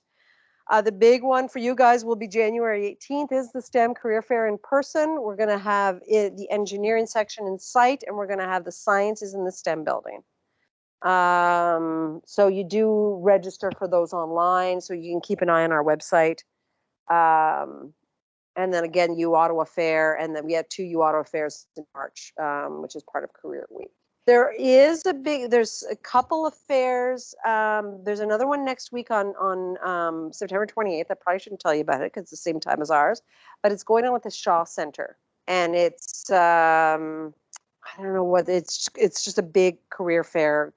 The big one for you guys will be January 18th is the STEM Career Fair in person. We're going to have the engineering section in site, and we're going to have the sciences in the STEM building. So you do register for those online, so you can keep an eye on our website. And then again, uOttawa Fair, and then we had 2 uOttawa fairs in March, which is part of Career Week. There's a couple of fairs. There's another one next week on September 28th. I probably shouldn't tell you about it because it's the same time as ours, but it's going on with the Shaw Center, and it's I don't know what it's just a big career fair,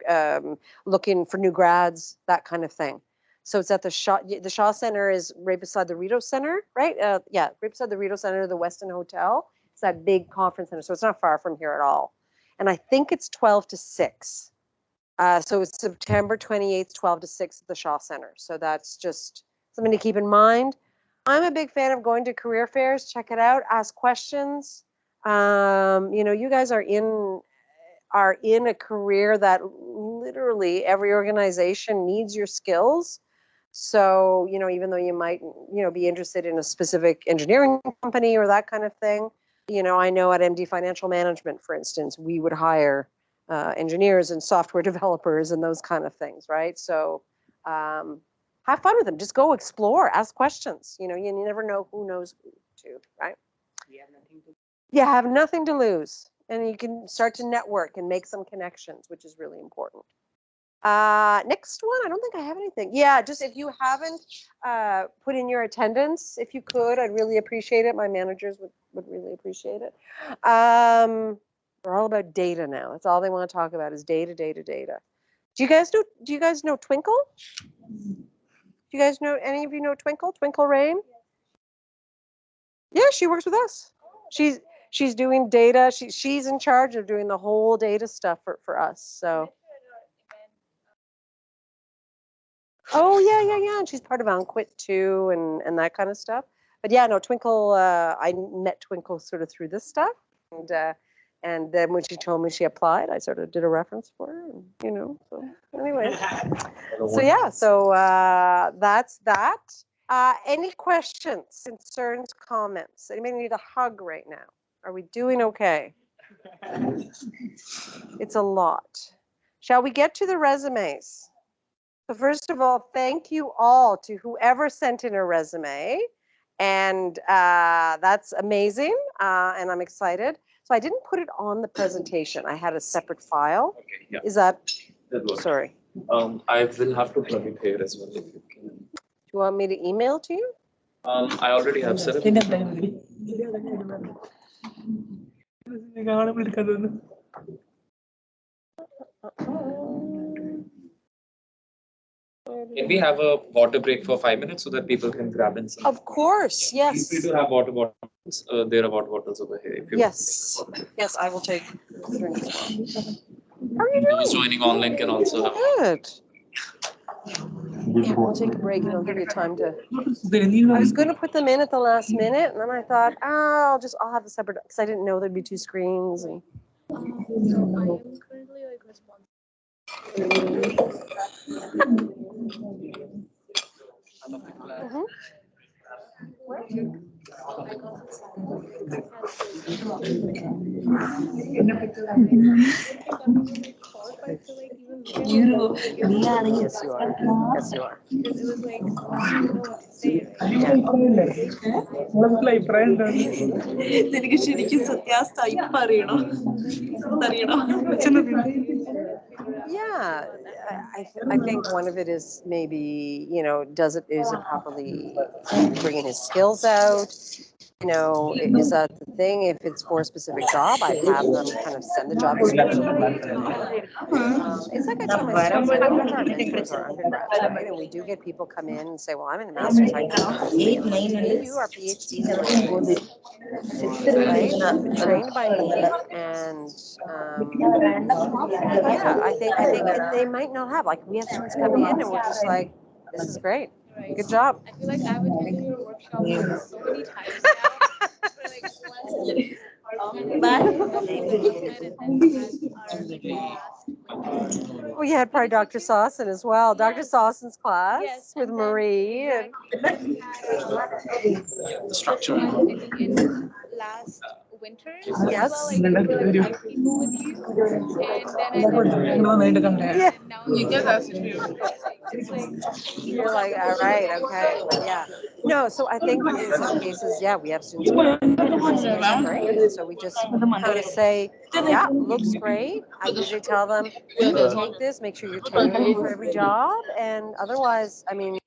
looking for new grads, that kind of thing. So it's at the Shaw Center is right beside the Rideau Center, right? Yeah, right beside the Rideau Center, the Westin Hotel. It's that big conference center, so it's not far from here at all. And I think it's 12 to 6. So it's September 28th, 12 to 6 at the Shaw Center. So that's just something to keep in mind. I'm a big fan of going to career fairs. Check it out. Ask questions. You guys are in a career that literally every organization needs your skills. So, even though you might, be interested in a specific engineering company or that kind of thing, I know at MD Financial Management, for instance, we would hire engineers and software developers and those kind of things, right? So have fun with them. Just go explore, ask questions. You never know who knows who to, right? You have nothing to lose. And you can start to network and make some connections, which is really important. Next one, I don't think I have anything. Yeah, just if you haven't put in your attendance, if you could, I'd really appreciate it. My managers would really appreciate it. They're all about data now. That's all they want to talk about is data, data, data. Do you guys know Twinkle? Do you guys know, any of you know Twinkle? Twinkle Rain? Yeah, she works with us. She's doing data. She's in charge of doing the whole data stuff for us. So. Oh yeah. And she's part of Unquit too, and that kind of stuff. But yeah, no, Twinkle. I met Twinkle sort of through this stuff, and then when she told me she applied, I sort of did a reference for her, and, So anyway, so yeah, so that's that. Any questions, concerns, comments? Anybody need a hug right now? Are we doing okay? It's a lot. Shall we get to the resumes? So first of all, thank you all to whoever sent in a resume. And that's amazing. And I'm excited. So I didn't put it on the presentation. I had a separate file. Okay, yeah. Is that, That sorry. I will have to plug it here as well if you can. Do you want me to email to you? I already have set up. Can we have a water break for 5 minutes so that people can grab in some? Of course, yes. Feel free to have water bottles. There are water bottles over here. If you Yes. Yes, I will take a drink as well. How are you Those doing? joining online can also have. Good. Yeah, we'll take a break and I'll give you time to. I was going to put them in at the last minute, and then I thought, I'll have a separate, because I didn't know there'd be two screens. And So I am currently like responsible. Yes, you are. Yes, you are. Because it was like, I didn't know what to say. Right? എനിക്ക് ശരിക്കും സത്യാവസ്ഥ ഇപ്പൊ അറിയണോ അറിയണോ Yeah, I think one of it is maybe, is it properly bringing his skills out? Is that the thing? If it's for a specific job, I'd have them kind of send the job description. It's like I tell my students, like, all of our mentors are undergrads, right? And we do get people come in and say, well, I'm in a master's, I can't. You are PhDs in resumes, right? Trained by me, and yeah, I think they might not have, like, we have students come in and we're just like, this is great. Right. Good job. I feel like I would do your workshop so many times now. But like We had probably Dr. Sawson as well. Yes. Dr. Sawson's class yes, with Marie. The structure. I think in last winter Yes. as well, like there were 5 people with you, and then I Yeah. and now you get that situation. It's like You're like, all right, okay, yeah. No, so I think in some cases, yeah, we have students come in and it's great. So we just kind of say, yeah, looks great. I usually tell them, take this, make sure you're tailoring for every job, and otherwise, I mean,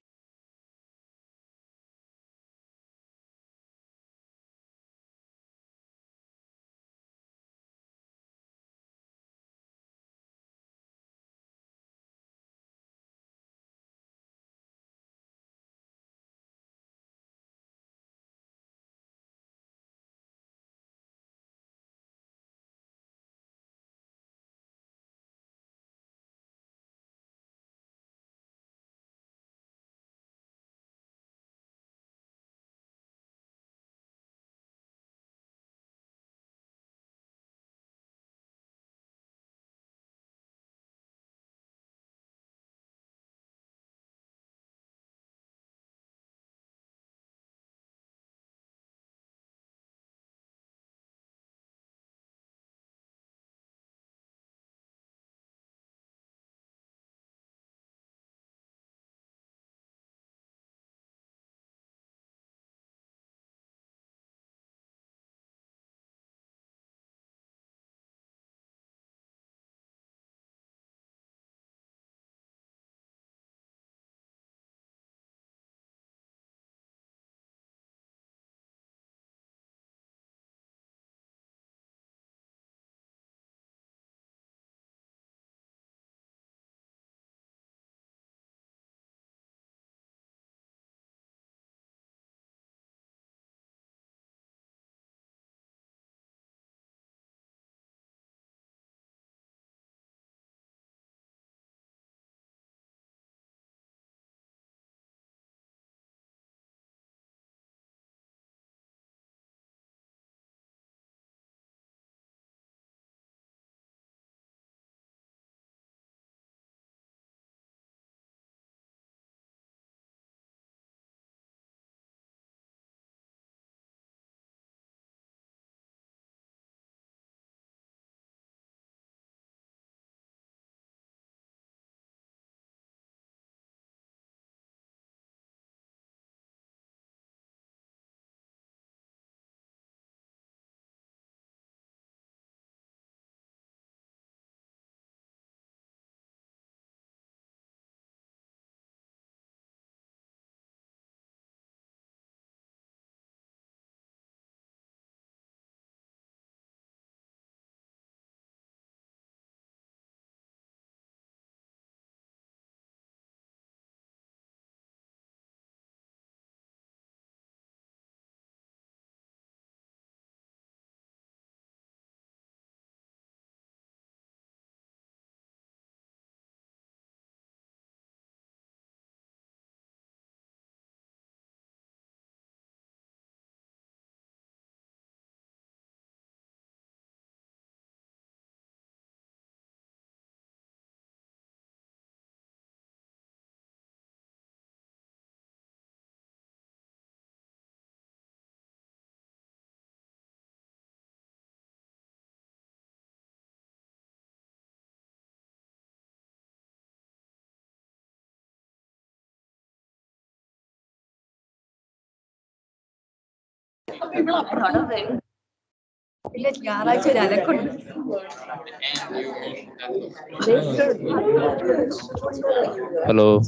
Hello.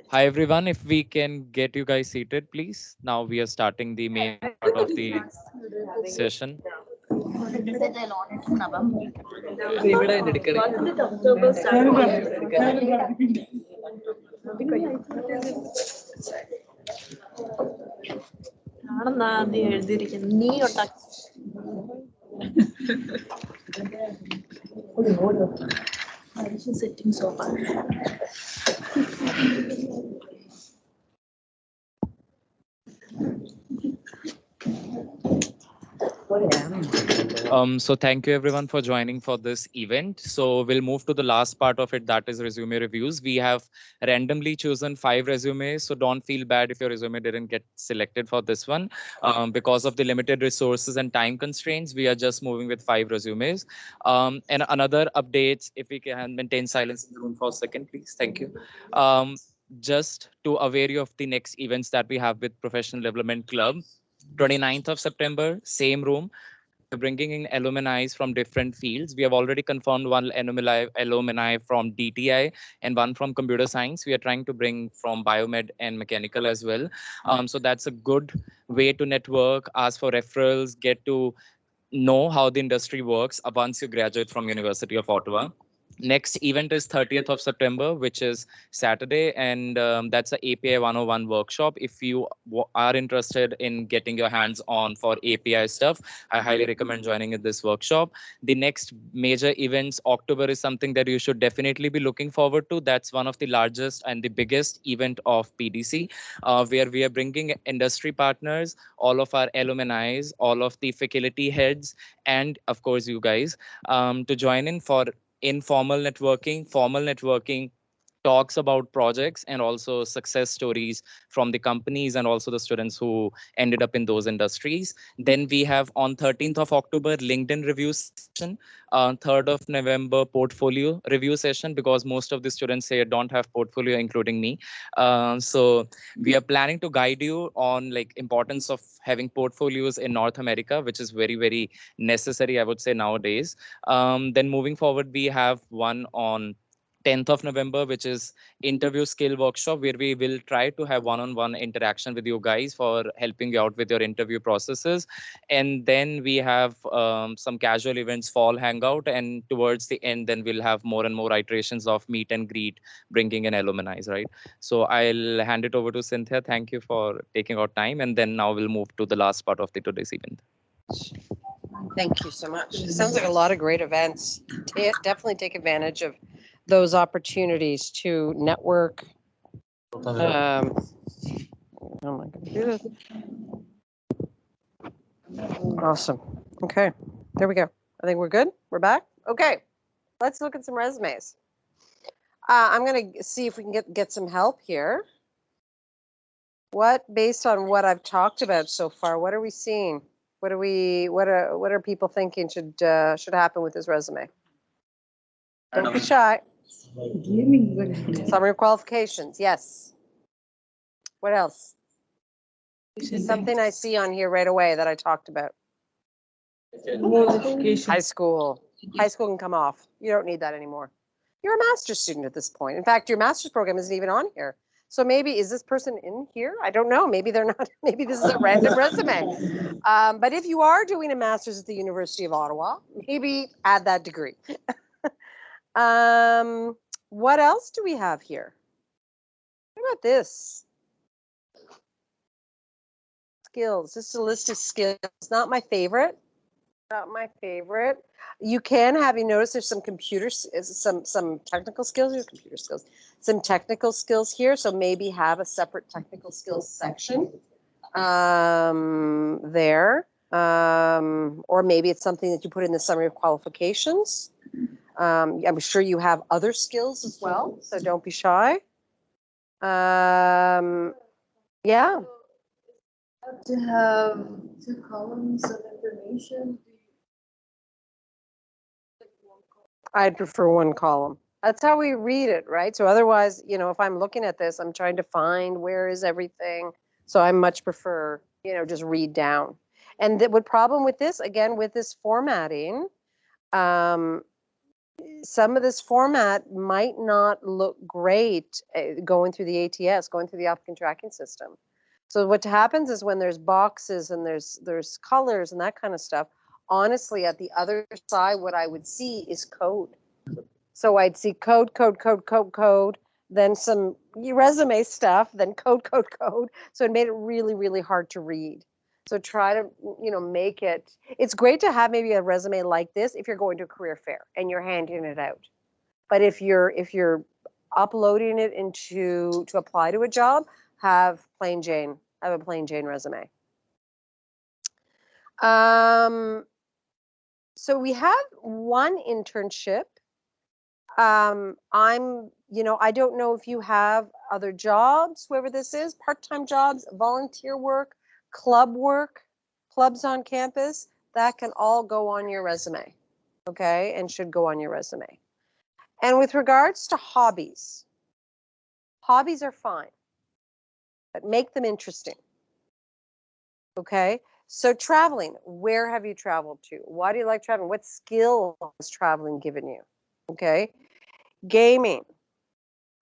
Hi everyone, if we can get you guys seated, please. Now we are starting the main part of the session. ആണെന്നാ ആദ്യം എഴുതിയിരിക്കുന്നത് നീ ഉണ്ടാക്കി setting sofa So thank you everyone for joining for this event. So we'll move to the last part of it, that is resume reviews. We have randomly chosen 5 resumes, so don't feel bad if your resume didn't get selected for this one. Because of the limited resources and time constraints, we are just moving with 5 resumes. And another updates, if we can maintain silence in the room for a second, please. Thank you. Just to aware you of the next events that we have with Professional Development Club. 29th of September, same room. We're bringing in alumni from different fields. We have already confirmed one alumni from DTI and one from computer science. We are trying to bring from biomed and mechanical as well. So that's a good way to network, ask for referrals, get to know how the industry works once you graduate from University of Ottawa. Next event is 30th of September, which is Saturday, and that's a API 101 workshop. If you are interested in getting your hands on for API stuff, I highly recommend joining in this workshop. The next major events, October, is something that you should definitely be looking forward to. That's one of the largest and the biggest event of PDC, where we are bringing industry partners, all of our alumni, all of the faculty heads, and of course you guys, to join in for informal networking, formal networking, talks about projects, and also success stories from the companies and also the students who ended up in those industries. Then we have on 13th of October, LinkedIn review session, 3rd of November, portfolio review session, because most of the students here don't have portfolio, including me. So we are planning to guide you on like importance of having portfolios in North America, which is very, very necessary, I would say, nowadays. Then moving forward, we have one on 10th of November, which is interview skill workshop, where we will try to have one-on-one interaction with you guys for helping you out with your interview processes. And then we have some casual events, fall hangout, and towards the end, then we'll have more and more iterations of meet and greet, bringing in alumni, right? So I'll hand it over to Cynthia. Thank you for taking our time. And then now we'll move to the last part of the today's event. Thank you so much. It sounds like a lot of great events. Definitely take advantage of those opportunities to network. Oh my goodness. Awesome. Okay, there we go. I think we're good. We're back. Okay, let's look at some resumes. I'm going to see if we can get some help here. Based on what I've talked about so far, what are we seeing? What are people thinking should happen with this resume? Don't be shy. Summary of qualifications, yes. What else? Something I see on here right away that I talked about. High school. High school can come off. You don't need that anymore. You're a master's student at this point. In fact, your master's program isn't even on here. So maybe, is this person in here? I don't know. Maybe they're not. Maybe this is a random resume. But if you are doing a master's at the University of Ottawa, maybe add that degree. What else do we have here? What about this? Skills, just a list of skills. Not my favorite. Not my favorite. You can have, you notice there's some some technical skills, some technical skills here. So maybe have a separate technical skills section there. Or maybe it's something that you put in the summary of qualifications. I'm sure you have other skills as well, so don't be shy. Yeah. To have 2 columns of information. I'd prefer one column. That's how we read it, right? So otherwise, if I'm looking at this, I'm trying to find where is everything, So I much prefer, just read down. And what problem with this, again, with this formatting, some of this format might not look great going through the ATS, going through the applicant tracking system. So what happens is when there's boxes and there's colors and that kind of stuff, honestly, at the other side, what I would see is code. So I'd see code, then some resume stuff, then code. So it made it really, really hard to read. So try to, make it, it's great to have maybe a resume like this if you're going to a career fair and you're handing it out. But if you're uploading it to apply to a job, have a plain Jane resume. So we have one internship. I don't know if you have other jobs, whoever this is, part-time jobs, volunteer work, clubs on campus, that can all go on your resume, okay, and should go on your resume. And with regards to hobbies are fine, but make them interesting, okay? So traveling, where have you traveled to? Why do you like traveling? What skill has traveling given you, okay? Gaming,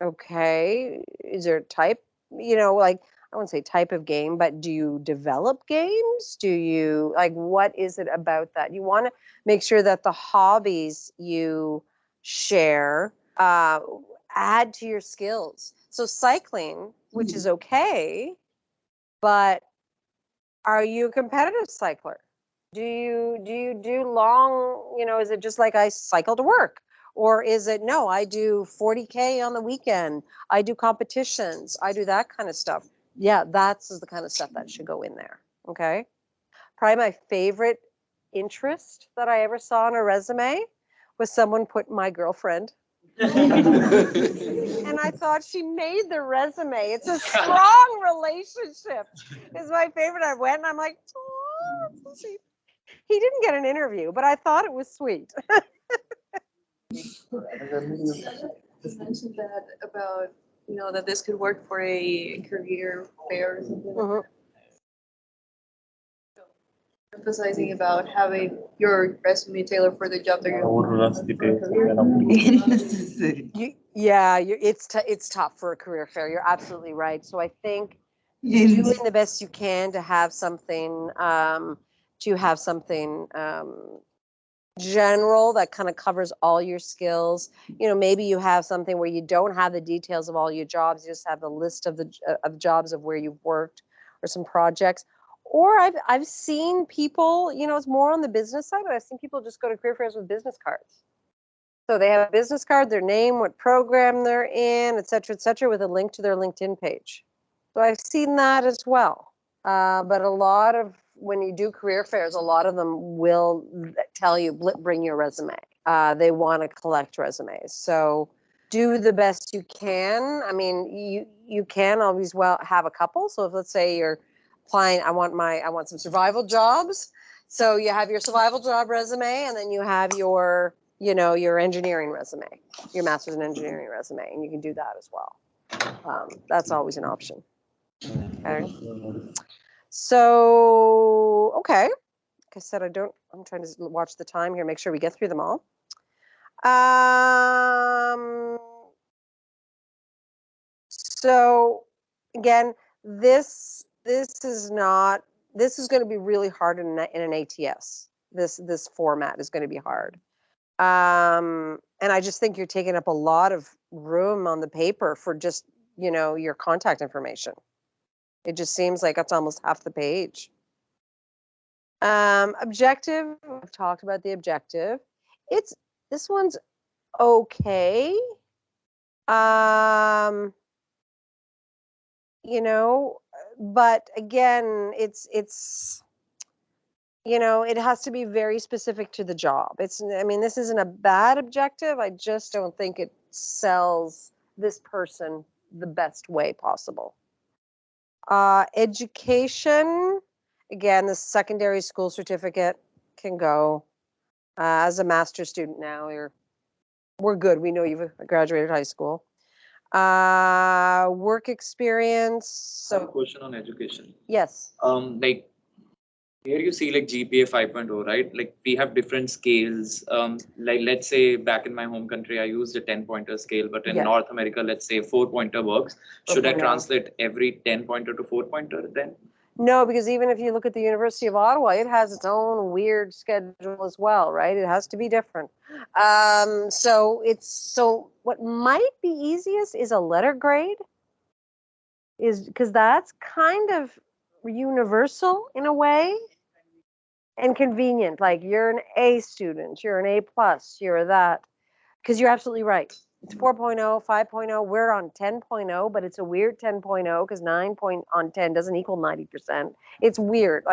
okay, is there a type, like, I wouldn't say type of game, but do you develop games? Do you, what is it about that? You want to make sure that the hobbies you share add to your skills. So cycling, which is okay, but are you a competitive cycler? Do you do long, is it just like I cycle to work? Or is it, no, I do 40K on the weekend. I do competitions. I do that kind of stuff. Yeah, that's the kind of stuff that should go in there, okay? Probably my favorite interest that I ever saw on a resume was someone put my girlfriend. And I thought she made the resume. It's a strong relationship. It's my favorite. I went and I'm like, oh, that's so sweet. He didn't get an interview, but I thought it was sweet. Just mentioned that about, that this could work for a career fair or something like that. Emphasizing about having your resume tailored for the job that you're It's tough for a career fair. You're absolutely right. So I think doing the best you can to have something general that kind of covers all your skills. Maybe you have something where you don't have the details of all your jobs. You just have the list of the jobs of where you've worked or some projects. Or I've seen people, it's more on the business side, but I've seen people just go to career fairs with business cards. So they have a business card, their name, what program they're in, et cetera, with a link to their LinkedIn page. So I've seen that as well. But a lot of, when you do career fairs, a lot of them will tell you, bring your resume. They want to collect resumes. So do the best you can. I mean, you can always have a couple. So if, let's say, you're applying, I want some survival jobs. So you have your survival job resume, and then you have your engineering resume, your master's in engineering resume, and you can do that as well. That's always an option. Okay. So, okay. Like I said, I'm trying to watch the time here, make sure we get through them all. So again, this is going to be really hard in an ATS. This format is going to be hard. And I just think you're taking up a lot of room on the paper for just, your contact information. It just seems like it's almost half the page. Objective, I've talked about the objective. This one's okay. But again, it has to be very specific to the job. This isn't a bad objective. I just don't think it sells this person the best way possible. Education, again, the secondary school certificate can go. As a master's student now, we're good. We know you've graduated high school. Work experience. I have a So question on education. yes. Like here you see like GPA 5.0, right? Like we have different scales. Like let's say back in my home country, I used a 10-pointer scale, but in Yeah. North America, let's say 4-pointer works. Should I 4.0. translate every 10-pointer to 4-pointer then? No, because even if you look at the University of Ottawa, it has its own weird schedule as well, right? It has to be different. So what might be easiest is a letter grade, is because that's kind of universal in a way and convenient. Like you're an A student, you're an A plus, you're that. Because you're absolutely right. It's 4.0, 5.0. We're on 10.0, but it's a weird 10.0 because 9 point on 10 doesn't equal 90%. It's weird.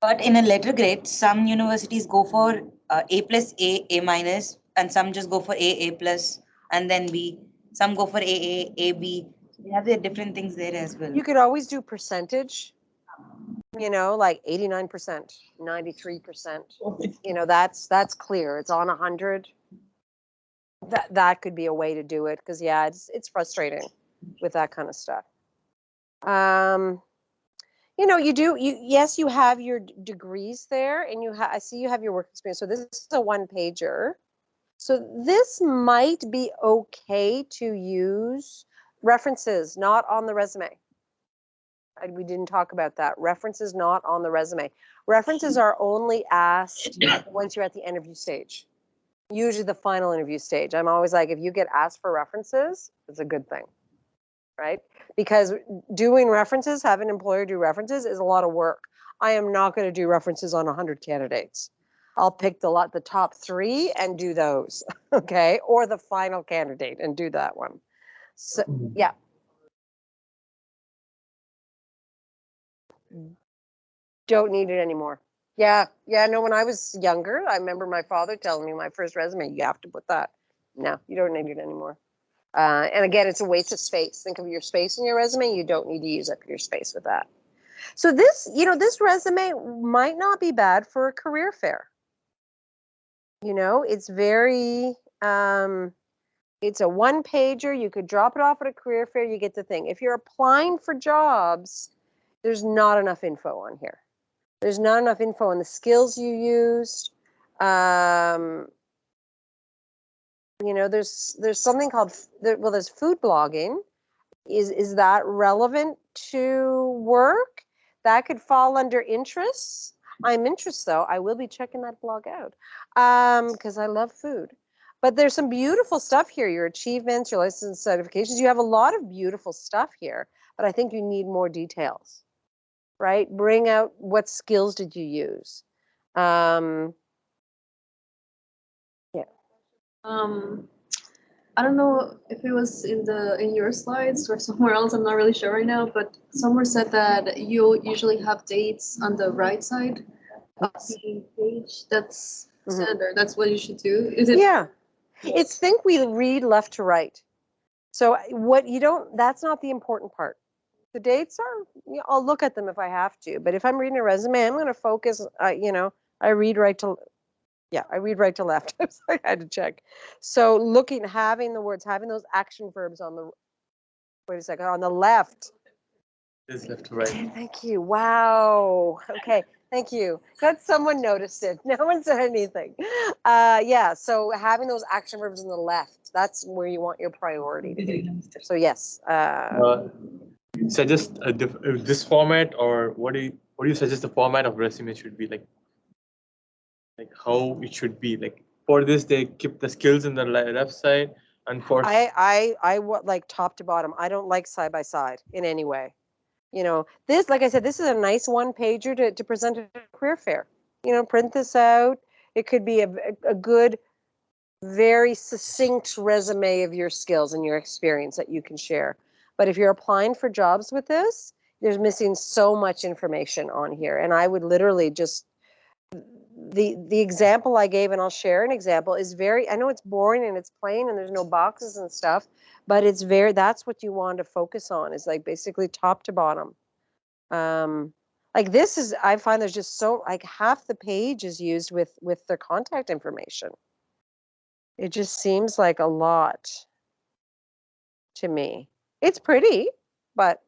But in a letter grade, some universities go for A plus A minus, and some just go for A plus, and then B. Some go for A B. They have their different things there as well. You could always do percentage, like 89%, 93%. That's clear. It's on 100. That could be a way to do it because yeah, it's frustrating with that kind of stuff. Yes, you have your degrees there, and I see you have your work experience. So this is a one pager. So this might be okay to use references, not on the resume. We didn't talk about that. References not on the resume. References are only asked once you're at the interview stage. Usually the final interview stage. I'm always like, if you get asked for references, it's a good thing, right? Because doing references, having an employer do references is a lot of work. I am not going to do references on 100 candidates. I'll pick the top 3 and do those, okay? Or the final candidate and do that one. So, yeah. Don't need it anymore. Yeah, no, when I was younger, I remember my father telling me my first resume, you have to put that. No, you don't need it anymore. And again, it's a waste of space. Think of your space in your resume. You don't need to use up your space with that. So this resume might not be bad for a career fair. It's very, it's a one pager. You could drop it off at a career fair. You get the thing. If you're applying for jobs, there's not enough info on here. There's not enough info on the skills you used. There's something called, there's food blogging. Is that relevant to work? That could fall under interests. I'm interested though. I will be checking that blog out because I love food. But there's some beautiful stuff here. Your achievements, your license certifications. You have a lot of beautiful stuff here, but I think you need more details, right? Bring out what skills did you use? Yeah. I don't know if it was in your slides or somewhere else. I'm not really sure right now, but somewhere said that you usually have dates on the right side of the page. That's standard. That's what you should do. Is it? Yeah. It's think we read left to right. So what you don't, that's not the important part. The dates are, I'll look at them if I have to, but if I'm reading a resume, I'm going to focus, I read right to, I read right to left. I had to check. So having those action verbs on the, wait a second, on the left. Is left to right. Thank you. Wow. Okay. Thank you. Glad someone noticed it. No one said anything. So having those action verbs on the left, that's where you want your priority to be. So yes. Suggest this format, or what do you suggest the format of resume should be like how it should be like? For this, they keep the skills in the left side, and for I like top to bottom. I don't like side by side in any way. This, like I said, this is a nice one pager to present at a career fair. Print this out. It could be a good, very succinct resume of your skills and your experience that you can share. But if you're applying for jobs with this, there's missing so much information on here. And I would literally just, the example I gave, and I'll share an example, is I know it's boring and it's plain and there's no boxes and stuff, but that's what you want to focus on, is like basically top to bottom. I find there's just half the page is used with their contact information. It just seems like a lot. to me. It's pretty, but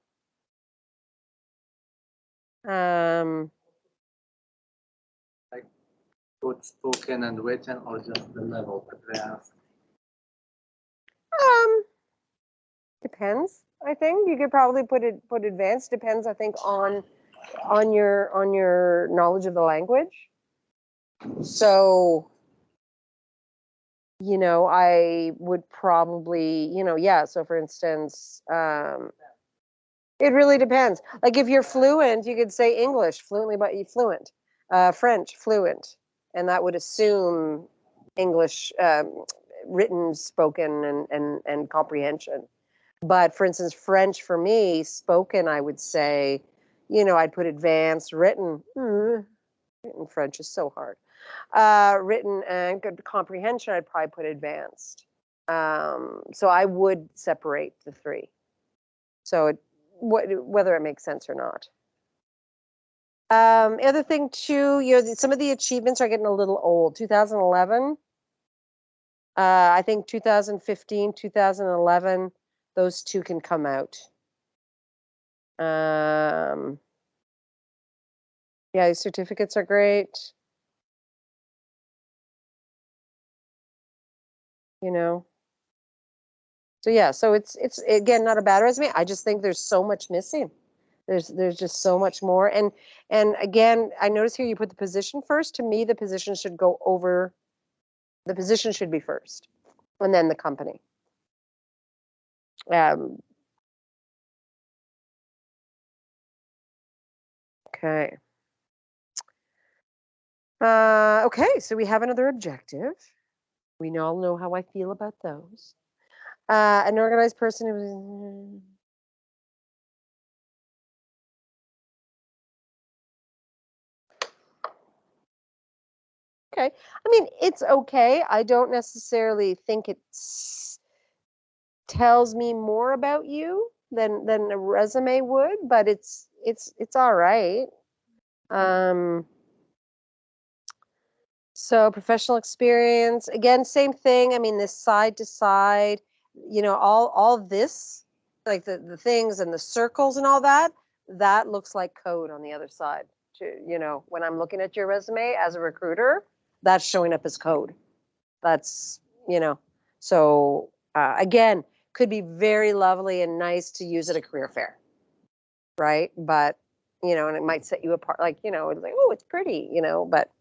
Both spoken and written, or just the level that they have? Depends. I think you could probably put advanced. Depends, I think, on your knowledge of the language. So, I would probably, yeah. So, for instance, it really depends. Like if you're fluent, you could say English fluently, but you fluent, French fluent, and that would assume English written, spoken, and comprehension. But for instance, French for me, spoken, I would say, I'd put advanced. Written, written French is so hard. Written and good comprehension, I'd probably put advanced. So I would separate the three. So whether it makes sense or not. Other thing too, some of the achievements are getting a little old. 2011, I think 2015, 2011, those two can come out. Yeah, these certificates are great. So yeah, so it's again not a bad resume. I just think there's so much missing. There's just so much more. And again, I notice here you put the position first. To me, the position should go over. The position should be first, and then the company. Okay. Okay, so we have another objective. We all know how I feel about those. An organized person who. Okay. I mean, it's okay. I don't necessarily think it tells me more about you than a resume would, but it's all right. So professional experience, again, same thing. I mean, this side to side, all this, like the things and the circles and all that, that looks like code on the other side. When I'm looking at your resume as a recruiter, that's showing up as code. That's, so again, could be very lovely and nice to use at a career fair, right? But, and it might set you apart, like, it's like, oh, it's pretty, but,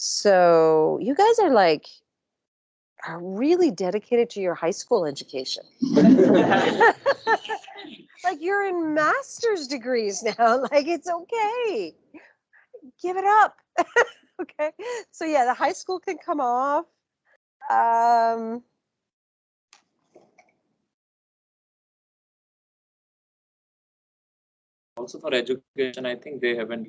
so you guys are really dedicated to your high school education. Like you're in master's degrees now. Like it's okay. Give it up. Okay. So yeah, the high school can come off. Also for education, I think they haven't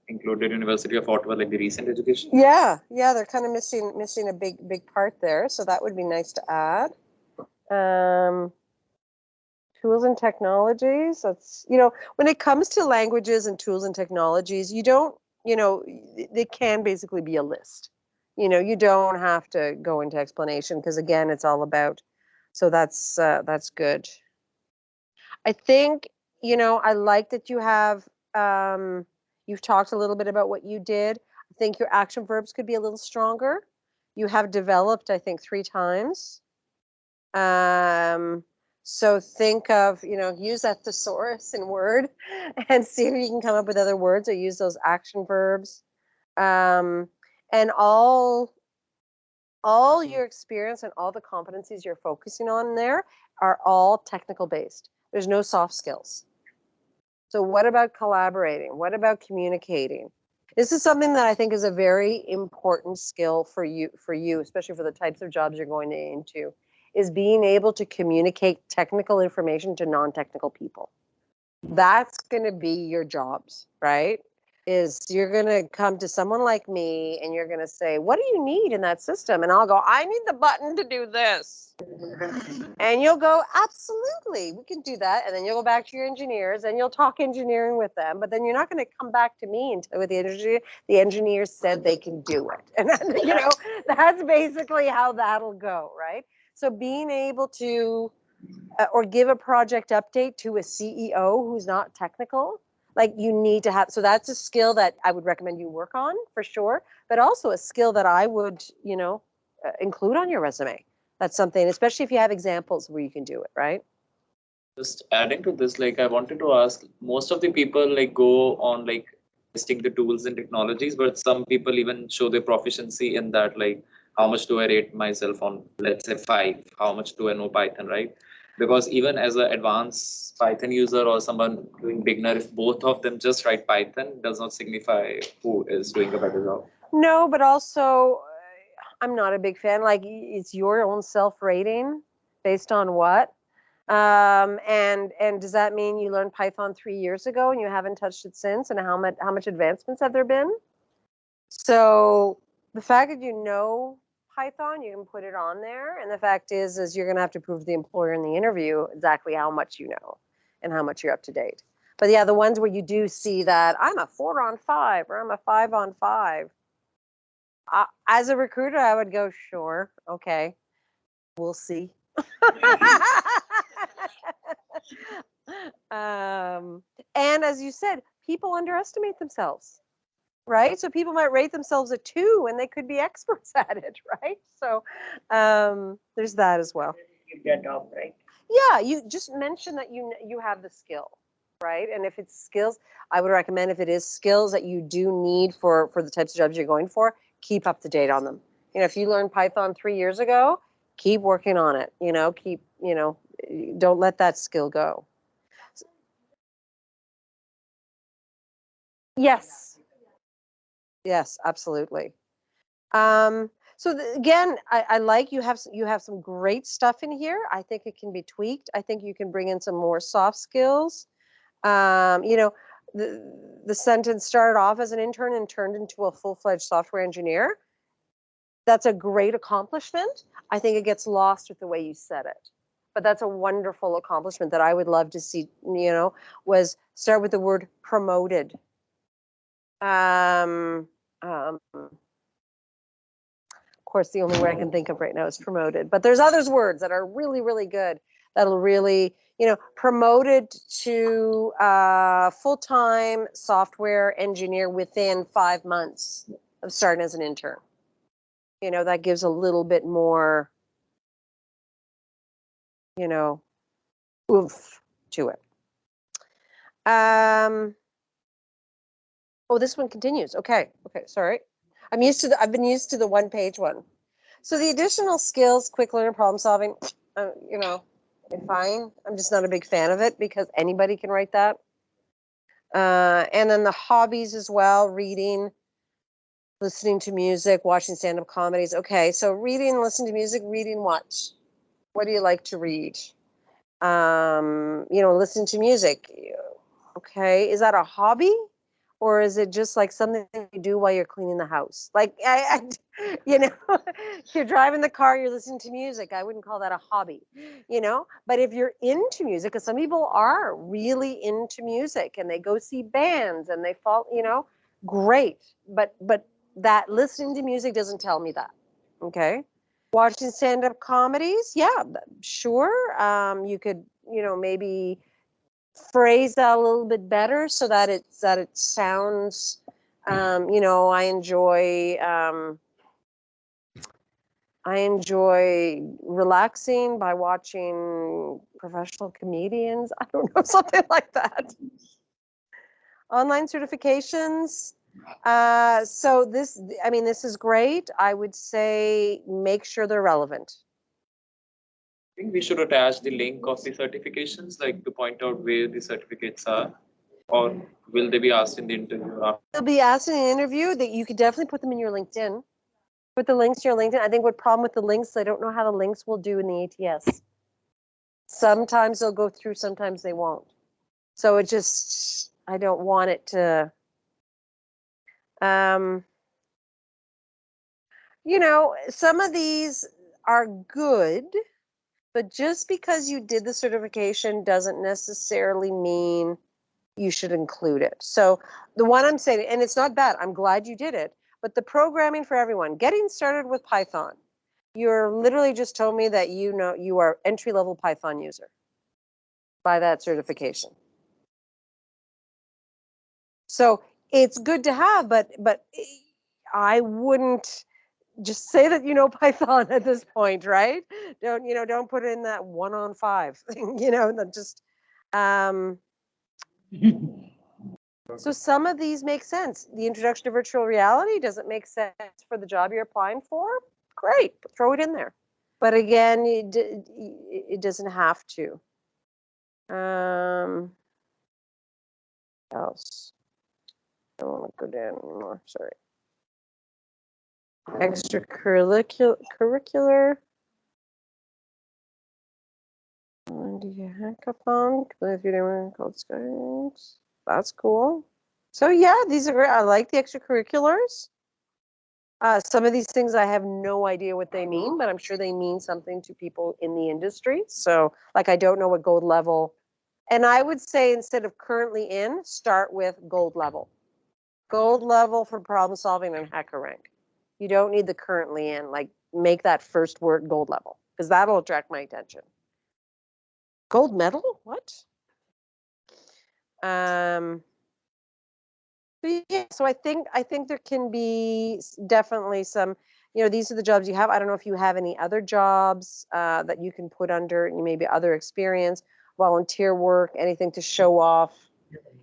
included University of Ottawa, the recent education. Yeah, they're kind of missing a big part there. So that would be nice to add. Tools and technologies. That's, when it comes to languages and tools and technologies, you don't, they can basically be a list. You don't have to go into explanation because again, it's all about. So that's good. I think, I like that you have, you've talked a little bit about what you did. I think your action verbs could be a little stronger. You have developed, I think, 3 times. So think of, use that thesaurus in Word and see if you can come up with other words or use those action verbs. And all your experience and all the competencies you're focusing on there are all technical based. There's no soft skills. So what about collaborating? What about communicating? This is something that I think is a very important skill for you, especially for the types of jobs you're going into, is being able to communicate technical information to non-technical people. That's going to be your jobs, right? is you're going to come to someone like me and you're going to say, what do you need in that system? And I'll go, I need the button to do this. And you'll go, absolutely, we can do that. And then you'll go back to your engineers and you'll talk engineering with them. But then you're not going to come back to me and tell me the engineers said they can do it. And you know, that's basically how that'll go, right? So being able to or give a project update to a CEO who's not technical, like you need to have, so that's a skill that I would recommend you work on for sure, but also a skill that I would, you know, include on your resume. That's something, especially if you have examples where you can do it, right? Just adding to this, like I wanted to ask, most of the people like go on like testing the tools and technologies, but some people even show their proficiency in that, like how much do I rate myself on, let's say 5, how much do I know Python, right? Because even as an advanced Python user or someone doing beginner, if both of them just write Python, does not signify who is doing a better job. No, but also I'm not a big fan. Like it's your own self-rating based on what? And does that mean you learned Python 3 years ago and you haven't touched it since? And how much advancements have there been? So the fact that you know Python, you can put it on there. And the fact is you're going to have to prove to the employer in the interview exactly how much you know and how much you're up to date. But yeah, the ones where you do see that I'm a 4 on 5 or I'm a 5 on 5. As a recruiter, I would go, sure, okay, we'll see. And as you said, people underestimate themselves, right? So people might rate themselves a 2 and they could be experts at it, right? So there's that as well. Your job, right? Yeah, you just mention that you have the skill, right? And if it's skills, I would recommend if it is skills that you do need for the types of jobs you're going for, keep up to date on them. You know, if you learned Python 3 years ago, keep working on it. You know, don't let that skill go. Yes. Yes, absolutely. So again, I like you have some great stuff in here. I think it can be tweaked. I think you can bring in some more soft skills. You know, the sentence started off as an intern and turned into a full-fledged software engineer. That's a great accomplishment. I think it gets lost with the way you said it. But that's a wonderful accomplishment that I would love to see, you know, was start with the word promoted. Of course, the only word I can think of right now is promoted. But there's others words that are really, really good. That'll really, you know, promoted to full-time software engineer within 5 months of starting as an intern. You know, that gives a little bit more, you know, oomph to it. Oh, this one continues. Okay, sorry. I've been used to the one-page one. So the additional skills, quick learner, problem solving, you know, fine. I'm just not a big fan of it because anybody can write that. And then the hobbies as well, reading, listening to music, watching stand-up comedies. Okay, so reading, listening to music, reading what? What do you like to read? You know, listening to music. Okay, is that a hobby? Or is it just like something you do while you're cleaning the house? Like, you know, you're driving the car, you're listening to music. I wouldn't call that a hobby, you know? But if you're into music, because some people are really into music and they go see bands and they fall, you know, great. But that listening to music doesn't tell me that, okay? Watching stand-up comedies, yeah, sure. You could, you know, maybe phrase that a little bit better so that it sounds, you know, I enjoy relaxing by watching professional comedians. I don't know, something like that. Online certifications. So this, I mean, this is great. I would say make sure they're relevant. I think we should attach the link of the certifications, like to point out where the certificates are, or will they be asked in the interview? They'll be asked in an interview that you could definitely put them in your LinkedIn. Put the links to your LinkedIn. I think what problem with the links, I don't know how the links will do in the ATS. Sometimes they'll go through, sometimes they won't. So it just, I don't want it to You know, some of these are good, but just because you did the certification doesn't necessarily mean you should include it. So the one I'm saying, and it's not bad, I'm glad you did it, but the programming for everyone, getting started with Python, you're literally just told me that you know you are entry-level Python user by that certification. So it's good to have, but I wouldn't just say that you know Python at this point, right? Don't put in that 1 on 5 thing, that just so some of these make sense. The introduction to virtual reality, does it make sense for the job you're applying for? Great, throw it in there. But again, it doesn't have to. Else. I don't want to go down anymore, sorry. Extracurricular. Hackathon. That's cool. So yeah, these are great. I like the extracurriculars. Some of these things I have no idea what they mean, but I'm sure they mean something to people in the industry. So like I don't know what gold level. And I would say instead of currently in, start with gold level. Gold level for problem solving and hacker rank. You don't need the currently in, like make that first word gold level because that'll attract my attention. Gold medal? What? Yeah, so I think there can be definitely some, these are the jobs you have. I don't know if you have any other jobs that you can put under, maybe other experience, volunteer work, anything to show off.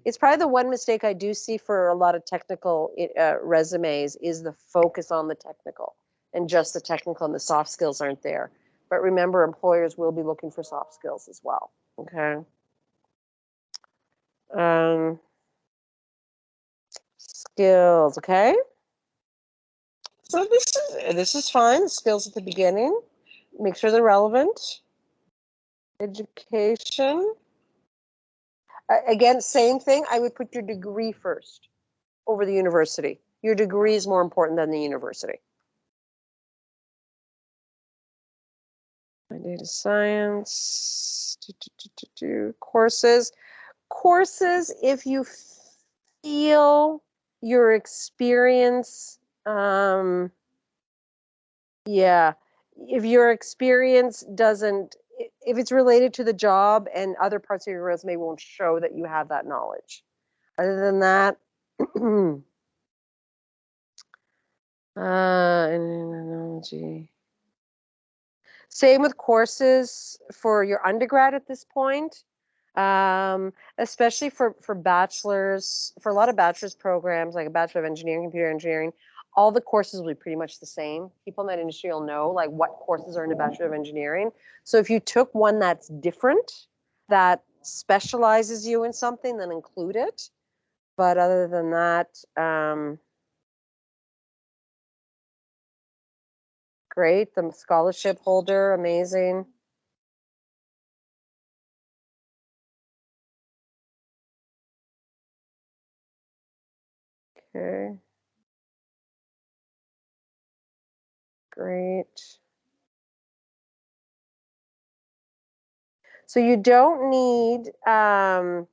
It's probably the one mistake I do see for a lot of technical resumes is the focus on the technical and just the technical and the soft skills aren't there. But remember, employers will be looking for soft skills as well. Okay. Skills, okay? So this is fine. Skills at the beginning. Make sure they're relevant. Education. Again, same thing. I would put your degree first over the university. Your degree is more important than the university. Data science. Courses. Courses, if you feel your experience, yeah, if your experience doesn't, if it's related to the job and other parts of your resume won't show that you have that knowledge. Other than that, analogy. Same with courses for your undergrad at this point, especially for bachelor's, for a lot of bachelor's programs, like a Bachelor of Engineering, Computer Engineering, all the courses will be pretty much the same. People in that industry will know like what courses are in a Bachelor of Engineering. So if you took one that's different, that specializes you in something, then include it. But other than that, great. The scholarship holder, amazing. Okay. Great. So you don't need a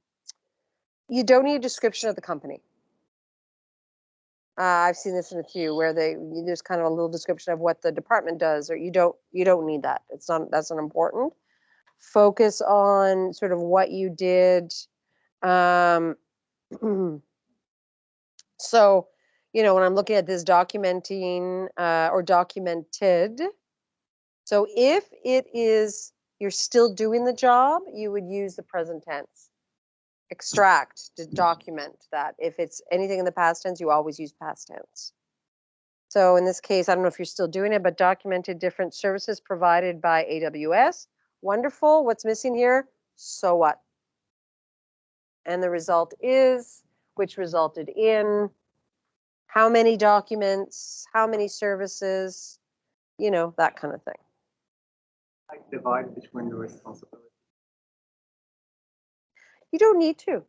description of the company. I've seen this in a few where there's kind of a little description of what the department does, or you don't need that. That's not important. Focus on sort of what you did. So, when I'm looking at this documenting or documented, so if it is you're still doing the job, you would use the present tense. Extract to document that. If it's anything in the past tense, you always use past tense. So in this case, I don't know if you're still doing it, but documented different services provided by AWS. Wonderful. What's missing here? So what? And the result is, which resulted in how many documents, how many services, that kind of thing. Like divide between the responsibilities. You don't need to.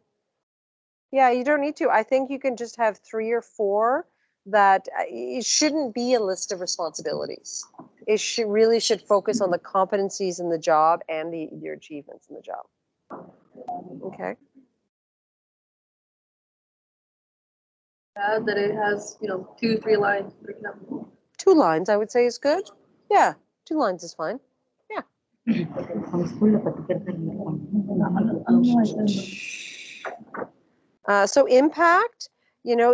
Yeah, you don't need to. I think you can just have 3 or 4 that it shouldn't be a list of responsibilities. It should focus on the competencies in the job and your achievements in the job. Okay. That it has, 2, 3 lines, for example. 2 lines, I would say, is good. Yeah, 2 lines is fine. So impact,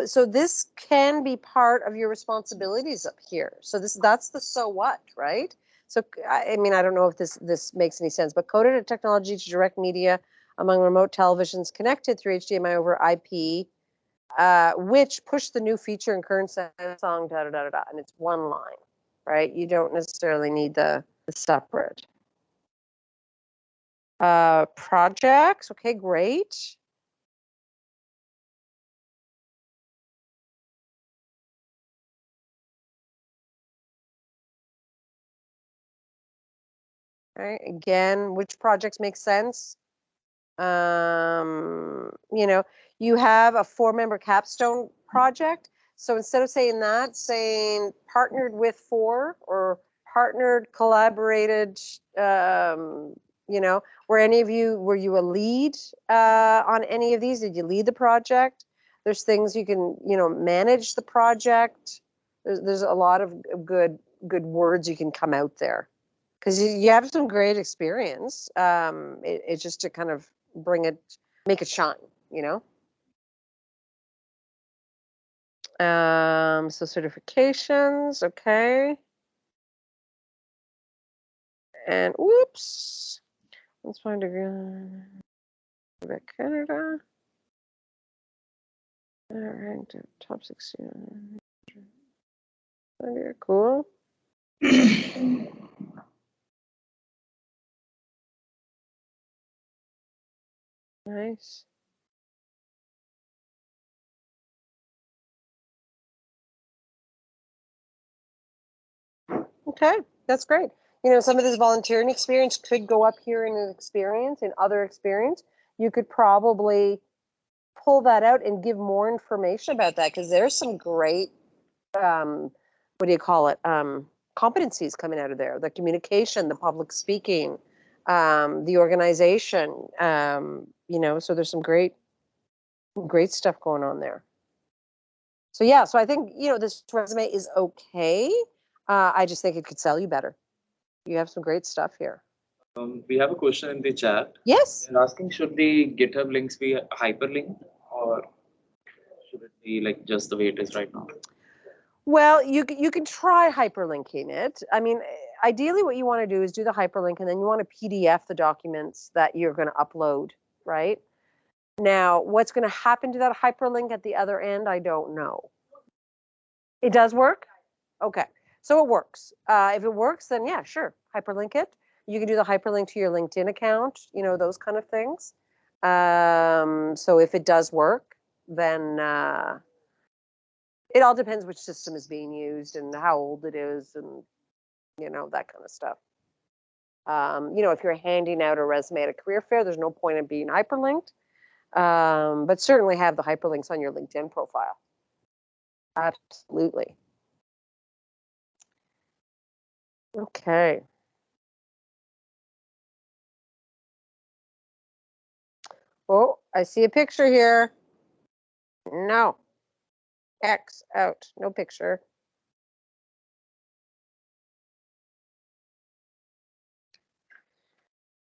so this can be part of your responsibilities up here. So that's the so what, right? So I mean, I don't know if this makes any sense, but coded a technology to direct media among remote televisions connected through HDMI over IP, which push the new feature in current song, da da da da da, and it's one line, right? You don't necessarily need the separate. Projects, okay, great. Right, again, which projects make sense? You have a 4-member capstone project. So instead of saying that, saying partnered with 4 or partnered, collaborated, were you a lead on any of these? Did you lead the project? There's things you can, manage the project. There's a lot of good words you can come out there. Because you have some great experience. It's just to kind of make it shine, So certifications, okay. And whoops, let's find a Quebec, Canada. All right, top 16. Okay, cool. Nice. Okay, that's great. Some of this volunteering experience could go up here in an experience, in other experience. You could probably pull that out and give more information about that because there's some great, what do you call it? Competencies coming out of there, the communication, the public speaking, the organization, so there's some great stuff going on there. So yeah, so I think, this resume is okay. I just think it could sell you better. You have some great stuff here. We have a question in the chat. Yes. They're asking, should the GitHub links be hyperlinked or should it be like just the way it is right now? Well, you can try hyperlinking it. I mean, ideally what you want to do is do the hyperlink and then you want to PDF the documents that you're going to upload, right? Now, what's going to happen to that hyperlink at the other end, I don't know. It does work? Okay. So it works. If it works, then yeah, sure, hyperlink it. You can do the hyperlink to your LinkedIn account, those kind of things. So if it does work, then it all depends which system is being used and how old it is and, that kind of stuff. If you're handing out a resume at a career fair, there's no point in being hyperlinked. But certainly have the hyperlinks on your LinkedIn profile. Absolutely. Okay. Oh, I see a picture here. No. X out. No picture.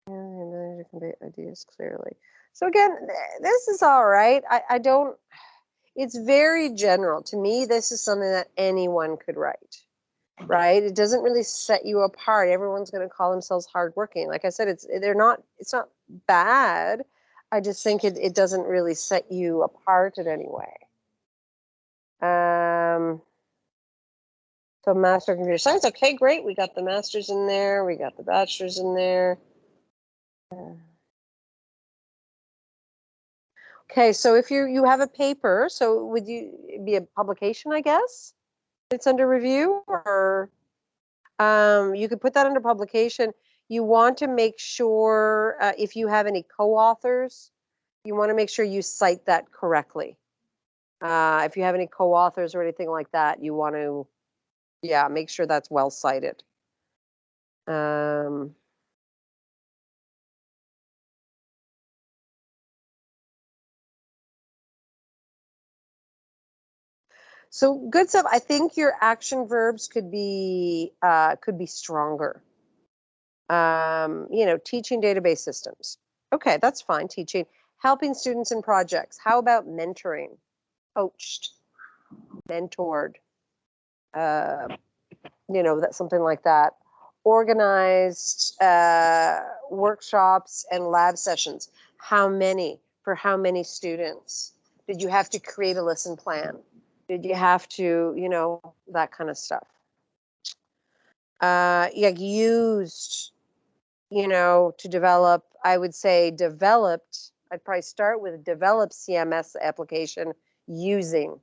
And you convey ideas clearly. So again, this is all right. I don't, it's very general. To me, this is something that anyone could write, right? It doesn't really set you apart. Everyone's going to call themselves hardworking. Like I said, it's not bad. I just think it doesn't really set you apart in any way. So Master of Computer Science. Okay, great. We got the master's in there. We got the bachelor's in there. Okay, so if you have a paper, so would you be a publication, I guess? It's under review, or you could put that under publication. You want to make sure if you have any co-authors, You want to make sure you cite that correctly. If you have any co-authors or anything like that, you want to, yeah, make sure that's well cited. So good stuff. I think your action verbs could be stronger. You know, teaching database systems. Okay, that's fine. Teaching, helping students in projects. How about mentoring? Coached, mentored. You know, that something like that. Organized workshops and lab sessions. How many? For how many students? Did you have to create a lesson plan? Did you have to, you know, that kind of stuff? Yeah, used, you know, to develop, I would say developed. I'd probably start with develop CMS application using.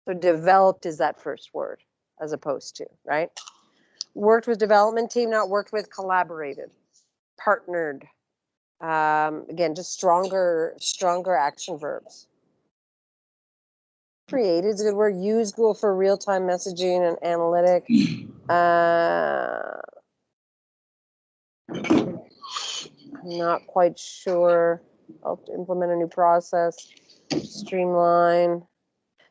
So developed is that first word as opposed to, right? Worked with development team, not worked with, collaborated, partnered. Again, just stronger action verbs. Created is a good word. Use Google for real-time messaging and analytic. I'm not quite sure. Help to implement a new process. Streamline.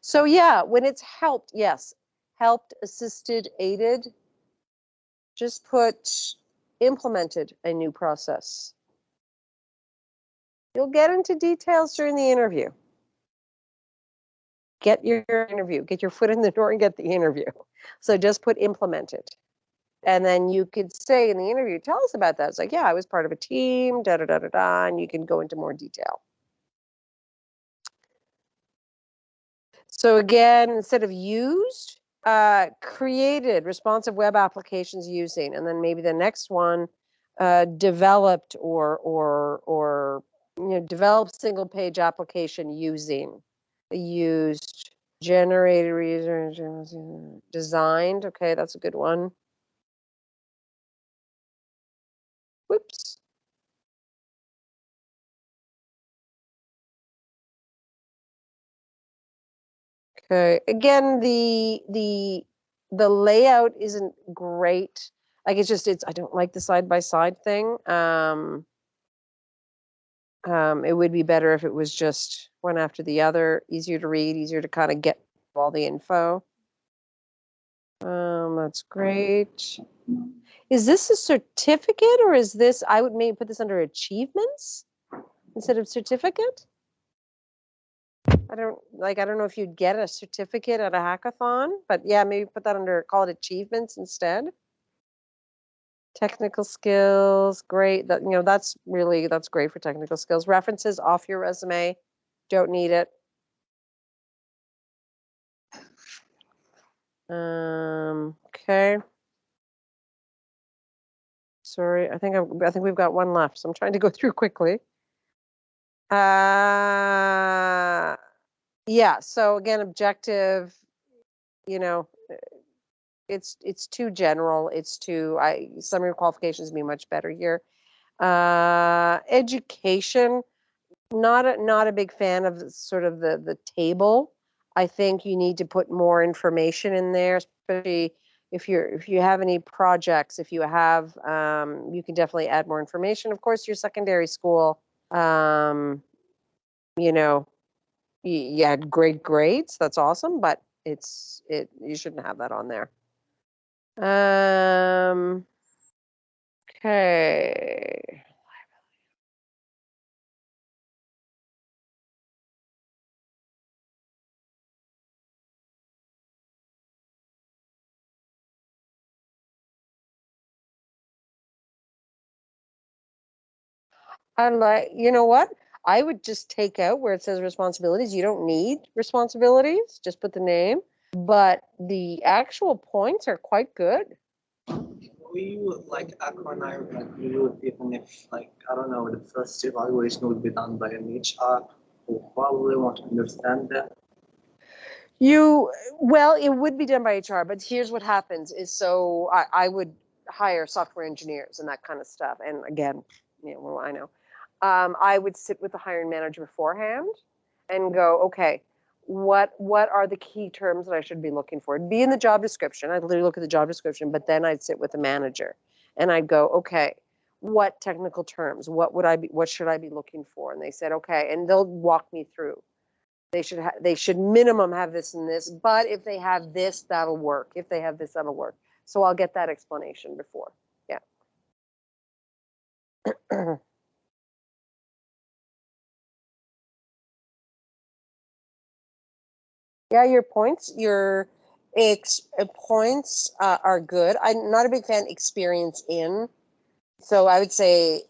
So yeah, when it's helped, yes. Helped, assisted, aided. Just put implemented a new process. You'll get into details during the interview. Get your interview, get your foot in the door and get the interview. So just put implemented. And then you could say in the interview, tell us about that. It's like, yeah, I was part of a team, da da da da da, and you can go into more detail. So again, instead of used, created responsive web applications using, and then maybe the next one, developed or you know, developed single page application using, used, generated, research, designed. Okay, that's a good one. Whoops. Okay, again, the layout isn't great. Like it's I don't like the side by side thing. It would be better if it was just one after the other, easier to read, easier to kind of get all the info. That's great. Is this a certificate or is this, I would maybe put this under achievements instead of certificate? I don't know if you'd get a certificate at a hackathon, but yeah, maybe put that under, call it achievements instead. Technical skills, great. That, you know, that's great for technical skills. References off your resume, don't need it. Okay. Sorry, I think we've got one left, so I'm trying to go through quickly. Yeah, so again, objective, you know, it's too general. It's too, summary qualifications would be much better here. Education, not a big fan of sort of the table. I think you need to put more information in there, especially if you have any projects, if you have, you can definitely add more information. Of course, your secondary school, you know, you had great grades. That's awesome, but you shouldn't have that on there. Okay. You know what? I would just take out where it says responsibilities. You don't need responsibilities, just put the name. But the actual points are quite good. We would like acronym like we would, even if like I don't know, the first evaluation would be done by an HR who probably want to understand that. Well, it would be done by HR, but here's what happens is, so I would hire software engineers and that kind of stuff. And again, you know, well, I know. I would sit with the hiring manager beforehand and go, okay, what are the key terms that I should be looking for? It'd be in the job description. I'd literally look at the job description, but then I'd sit with the manager and I'd go, okay, what technical terms? What should I be looking for? And they said, okay, and they'll walk me through. They should minimum have this and this, but if they have this, that'll work. If they have this, that'll work. So I'll get that explanation before. Yeah. Yeah, your points are good. I'm not a big fan experience in, so I would say,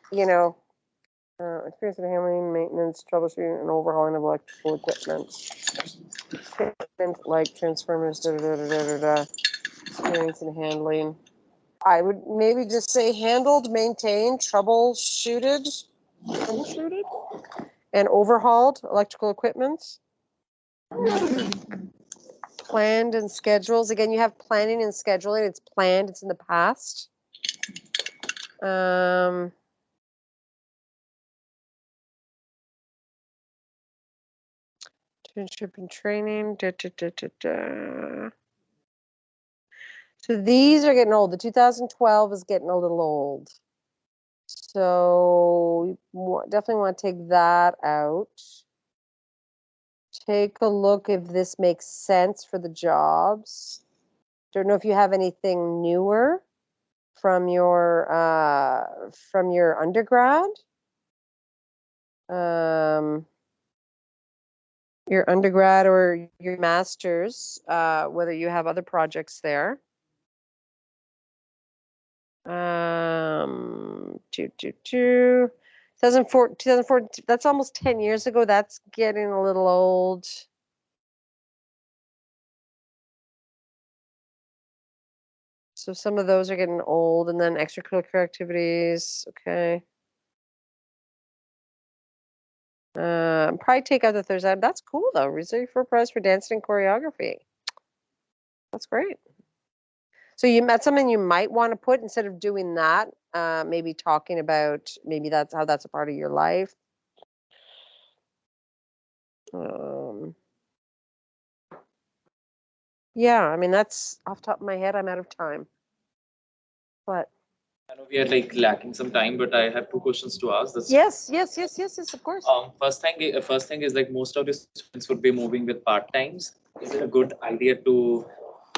experience in handling, maintenance, troubleshooting, and overhauling of electrical equipment. Equipment like transformers, experience in handling. I would maybe just say handled, maintained, troubleshooted, and overhauled electrical equipment. Planned and schedules. Again, you have planning and scheduling. It's planned. It's in the past. Internship and training. So these are getting old. The 2012 is getting a little old. So you definitely want to take that out. Take a look if this makes sense for the jobs. Don't know if you have anything newer from your undergrad. Your undergrad or your master's, whether you have other projects there. 2004, that's almost 10 years ago. That's getting a little old. So some of those are getting old, and then extracurricular activities, okay. Probably take out the Thursday. That's cool though. Reserve for prize for dancing and choreography. That's great. So that's something you might want to put instead of doing that. Maybe talking about that's how that's a part of your life. Yeah, I mean that's off the top of my head. I'm out of time. But I know we are like lacking some time, but I have two questions to ask. Yes, of course. First thing is like most of the students would be moving with part times. Is it a good idea to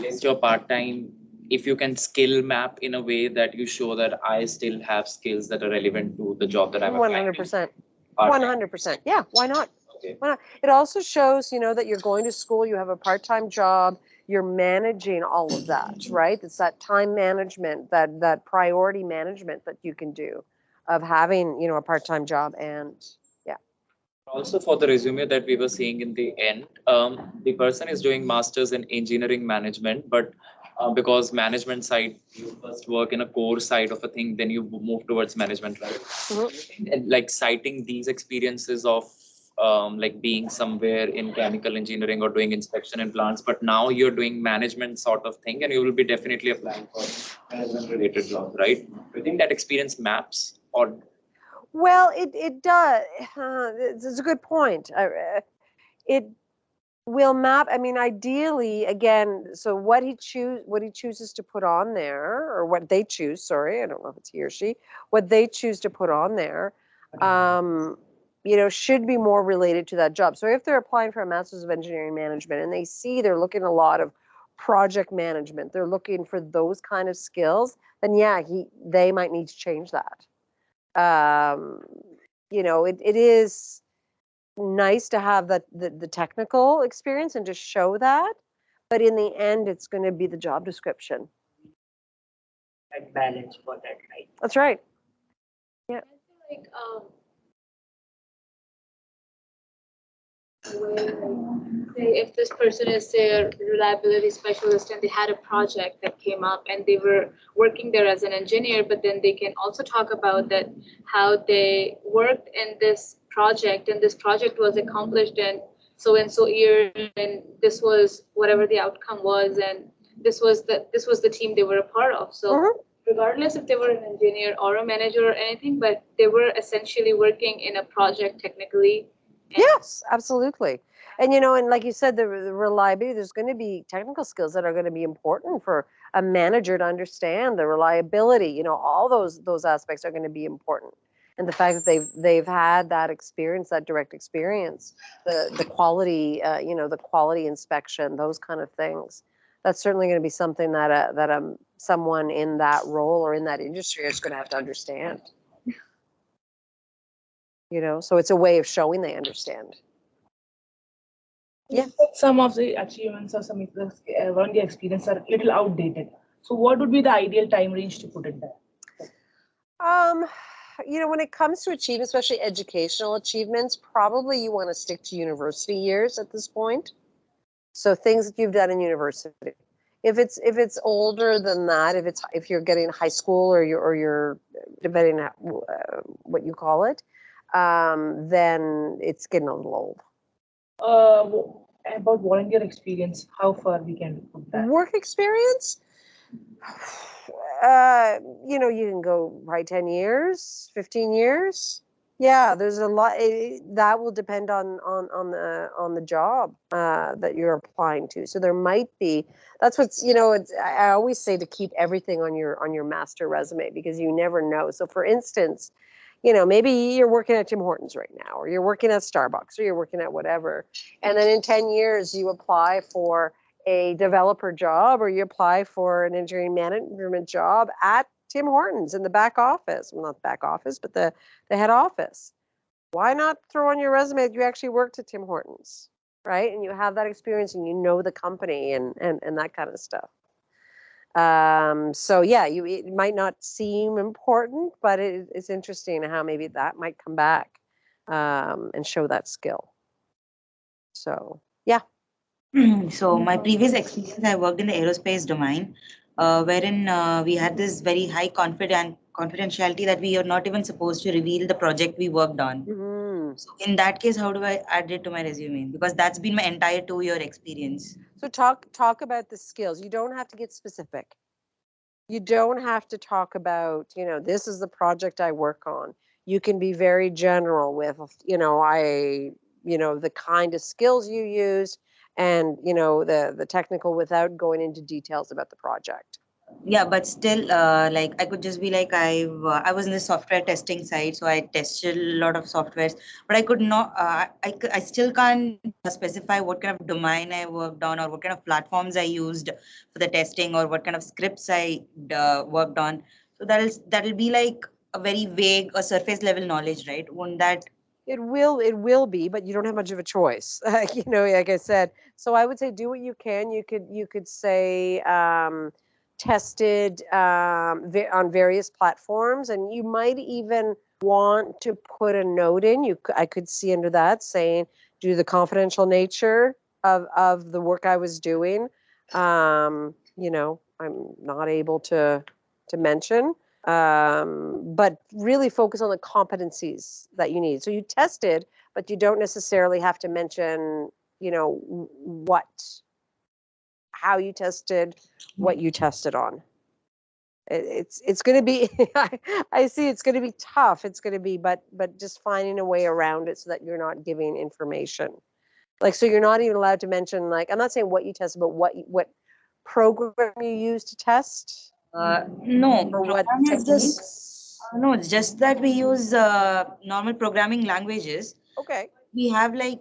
list your part time if you can skill map in a way that you show that I still have skills that are relevant to the job that I'm applying to? 100%. 100%. Yeah, why not? Okay. Why not? It also shows, that you're going to school, you have a part-time job, you're managing all of that, right? It's that time management, that priority management that you can do of having, a part-time job and yeah. Also for the resume that we were seeing in the end, the person is doing masters in engineering management, but because management side, you first work in a core side of a thing, then you move towards management, right? Mm-hmm. And like citing these experiences of like being somewhere in chemical engineering or doing inspection in plants, but now you're doing management sort of thing, and you will be definitely applying for management related jobs, right? Do you think that experience maps or? Well, it does. It's a good point. It will map. I mean, ideally, again, so what he chooses to put on there, or what they choose. Sorry, I don't know if it's he or she. What they choose to put on there, should be more related to that job. So if they're applying for a Master's of Engineering Management and they see they're looking a lot of project management, they're looking for those kind of skills, then yeah, they might need to change that. It is nice to have the technical experience and to show that, but in the end, it's going to be the job description. That balance for that, right? That's right. Yeah. Like say if this person is a reliability specialist and they had a project that came up and they were working there as an engineer, but then they can also talk about that how they worked in this project and this project was accomplished in so and so year, and this was whatever the outcome was, and this was the team they were a part of. So regardless if they were an engineer or a manager or anything, but they were essentially working in a project technically. Yes, absolutely. And and like you said, the reliability, there's going to be technical skills that are going to be important for a manager to understand the reliability, all those aspects are going to be important. And the fact that they've had that experience, that direct experience, the quality, the quality inspection, those kind of things. That's certainly going to be something that someone in that role or in that industry is going to have to understand. So it's a way of showing they understand. Yeah. Some of the achievements or some of the volunteer experience are a little outdated. So what would be the ideal time range to put it there? When it comes to achievements, especially educational achievements, probably you want to stick to university years at this point. So things that you've done in university. If it's older than that, if you're getting high school or you're depending on what you call it, then it's getting a little old. About volunteer experience, how far we can put that? Work experience? You can go probably 10 years, 15 years. Yeah, there's a lot. That will depend on the job that you're applying to. So there might be. That's what's I always say to keep everything on your master resume because you never know. So for instance, maybe you're working at Tim Hortons right now, or you're working at Starbucks, or you're working at whatever, and then in 10 years you apply for a developer job or you apply for an engineering management job at Tim Hortons in the back office. Well, not the back office, but the head office. Why not throw on your resume that you actually worked at Tim Hortons, right? And you have that experience and you know the company and that kind of stuff. So yeah, it might not seem important, but it's interesting how maybe that might come back and show that skill. So yeah. So my previous experience, I worked in the aerospace domain, wherein we had this very high confidentiality that we are not even supposed to reveal the project we worked on. Mm-hmm. So in that case, how do I add it to my resume? Because that's been my entire 2-year experience. So talk about the skills. You don't have to get specific. You don't have to talk about, this is the project I work on. You can be very general with, the kind of skills you used and, the technical without going into details about the project. Yeah, but still, like I could just be like I was in the software testing side, so I tested a lot of softwares, but I could not. I still can't specify what kind of domain I worked on or what kind of platforms I used for the testing or what kind of scripts I worked on. So that'll be like a very vague or surface level knowledge, right? Won't that? It will be, but you don't have much of a choice. Like I said. So I would say do what you can. You could say tested on various platforms, and you might even want to put a note in. I could see under that saying due to the confidential nature of the work I was doing, I'm not able to mention. But really focus on the competencies that you need. So you tested, but you don't necessarily have to mention, how you tested, what you tested on. It's going to be, I see it's going to be tough. It's going to be, but just finding a way around it so that you're not giving information. Like, so you're not even allowed to mention, like, I'm not saying what you tested, but what program you used to test. No, Or what program is techniques? just no. It's just that we use normal programming languages. Okay. We have like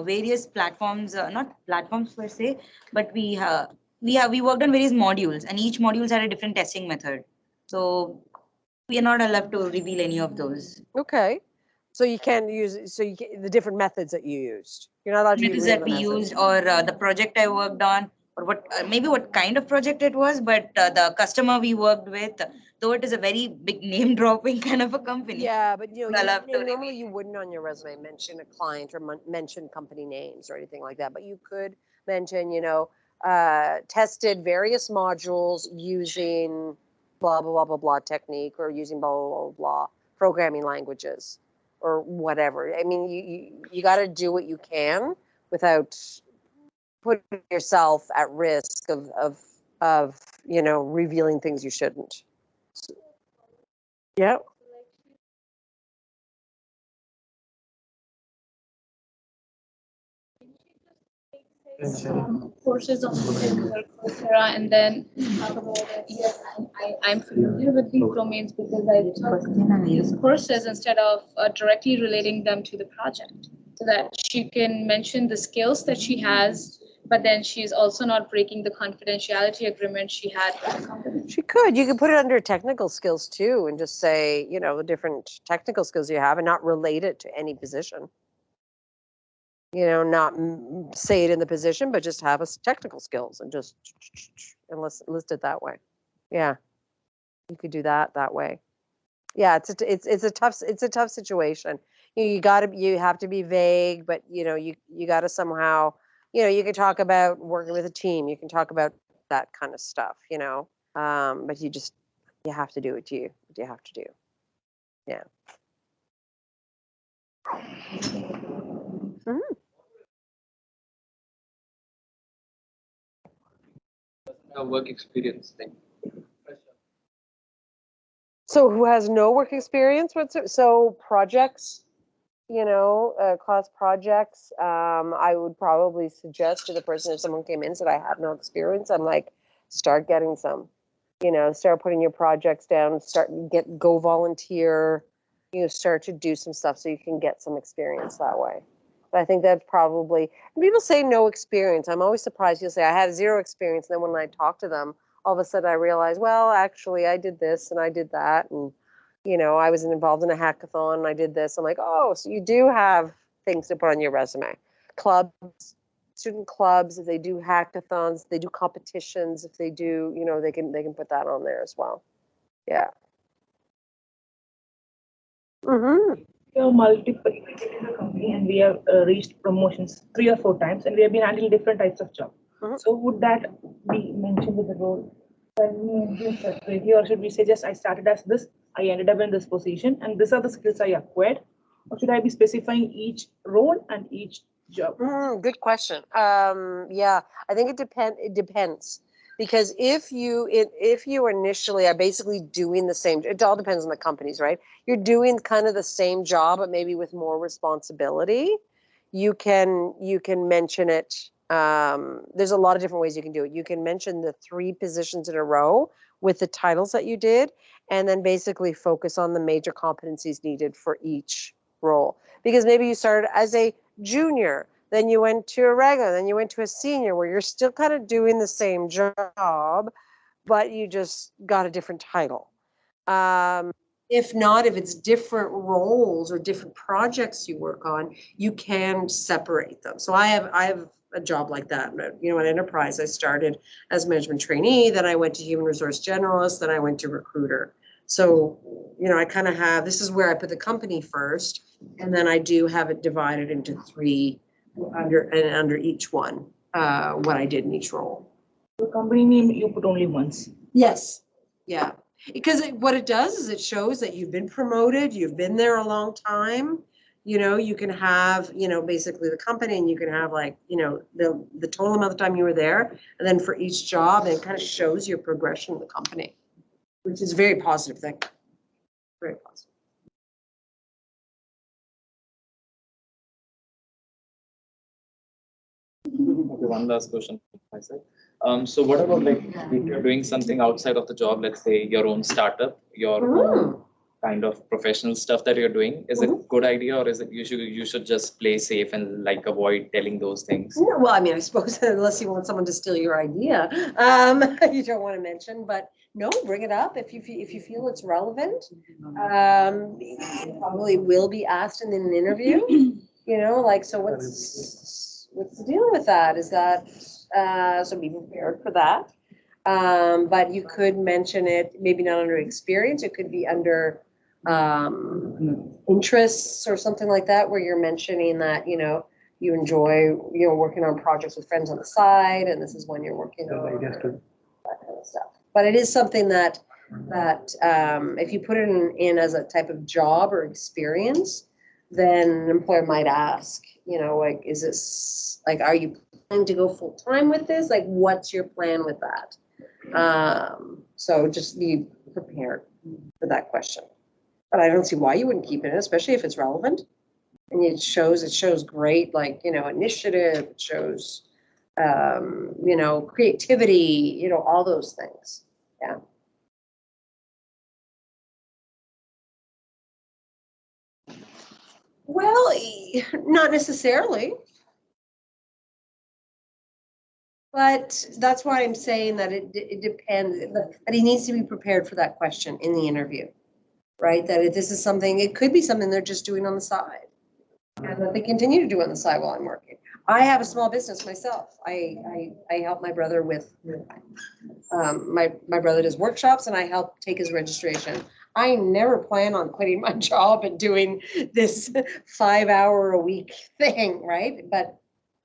various platforms, not platforms per se, but we worked on various modules, and each modules had a different testing method. So we are not allowed to reveal any of those. Okay. So you can use the different methods that you used. You're not allowed to Methods reveal that the we methods. used, or the project I worked on, or what maybe what kind of project it was, but the customer we worked with, though it is a very big name dropping kind of a company. Yeah, but normally reveal. you wouldn't on your resume mention a client or mention company names or anything like that. But you could mention, tested various modules using blah blah blah blah blah technique or using blah blah blah blah programming languages or whatever. I mean, you got to do what you can without putting yourself at risk of revealing things you shouldn't. Yep. Courses on Coursera and then talk about it. Yes, I'm familiar with these domains because I took these courses instead of directly relating them to the project. So that she can mention the skills that she has, but then she's also not breaking the confidentiality agreement she had with the company. She could. You could put it under technical skills too and just say, you know, the different technical skills you have and not relate it to any position. You know, not say it in the position, but just have us technical skills and just and list it that way. Yeah, you could do that way. Yeah, it's a tough situation. You have to be vague, but you know you got to somehow, you know, you can talk about working with a team. You can talk about that kind of stuff. You know, but you have to do what you have to do. Yeah. Mhm. Work experience thing. So who has no work experience? So projects, you know, class projects. I would probably suggest to the person if someone came in and said I have no experience, I'm like, start getting some. You know, start putting your projects down. Go volunteer. You know, start to do some stuff so you can get some experience that way. But I think that's probably. And people say no experience. I'm always surprised. You'll say I have zero experience, and then when I talk to them, all of a sudden I realize, well, actually, I did this and I did that, and you know, I was involved in a hackathon and I did this. I'm like, oh, so you do have things to put on your resume. Clubs, student clubs, if they do hackathons, they do competitions, if they do, you know, they can put that on there as well. Yeah. Mm-hmm. We have multiple in the company and we have reached promotions 3 or 4 times and we have been handling different types of jobs. Mhm. So would that be mentioned in the role? Or should we say just I started as this, I ended up in this position and these are the skills I acquired? Or should I be specifying each role and each job? Good question. Yeah, I think it depends. Because if you initially are basically doing the same, it all depends on the companies, right? You're doing kind of the same job, but maybe with more responsibility. You can mention it. There's a lot of different ways you can do it. You can mention the 3 positions in a row with the titles that you did, and then basically focus on the major competencies needed for each role. Because maybe you started as a junior, then you went to a regular, then you went to a senior, where you're still kind of doing the same job, but you just got a different title. If not, if it's different roles or different projects you work on, you can separate them. So I have a job like that. You know, at Enterprise, I started as management trainee, then I went to human resource generalist, then I went to recruiter. So, you know, I kind of have, this is where I put the company first, and then I do have it divided into 3 under each one, what I did in each role. The company name you put only once. Yes. Yeah. Because what it does is it shows that you've been promoted, you've been there a long time. You know, you can have, you know, basically the company, and you can have like, you know, the total amount of time you were there, and then for each job, it kind of shows your progression in the company, which is a very positive thing. Very positive. Okay, one last question from my side. So what about like if you're doing something outside of the job, let's say your own startup, your own kind of professional stuff that you're doing, is it a good idea, or is it you should just play safe and like avoid telling those things? Yeah, well, I mean, I suppose unless you want someone to steal your idea, you don't want to mention. But no, bring it up if you feel it's relevant. You probably will be asked in an interview. You know, like, so what's the deal with that? Is that so? Be prepared for that. But you could mention it, maybe not under experience. It could be under interests or something like that, where you're mentioning that, you know, you enjoy, you know, working on projects with friends on the side, and this is when you're working on that kind of stuff. But it is something that if you put it in as a type of job or experience, then an employer might ask, you know, like, is this, like, are you planning to go full time with this? Like, what's your plan with that? So just be prepared for that question. But I don't see why you wouldn't keep it in, especially if it's relevant. And it shows great, like, initiative, it shows, creativity, all those things. Yeah. Well, not necessarily. But that's why I'm saying that it depends, that he needs to be prepared for that question in the interview, right? That this is something, it could be something they're just doing on the side. And that they continue to do on the side while I'm working. I have a small business myself. I help my brother with, my brother does workshops and I help take his registration. I never plan on quitting my job and doing this 5-hour-a-week thing, right? But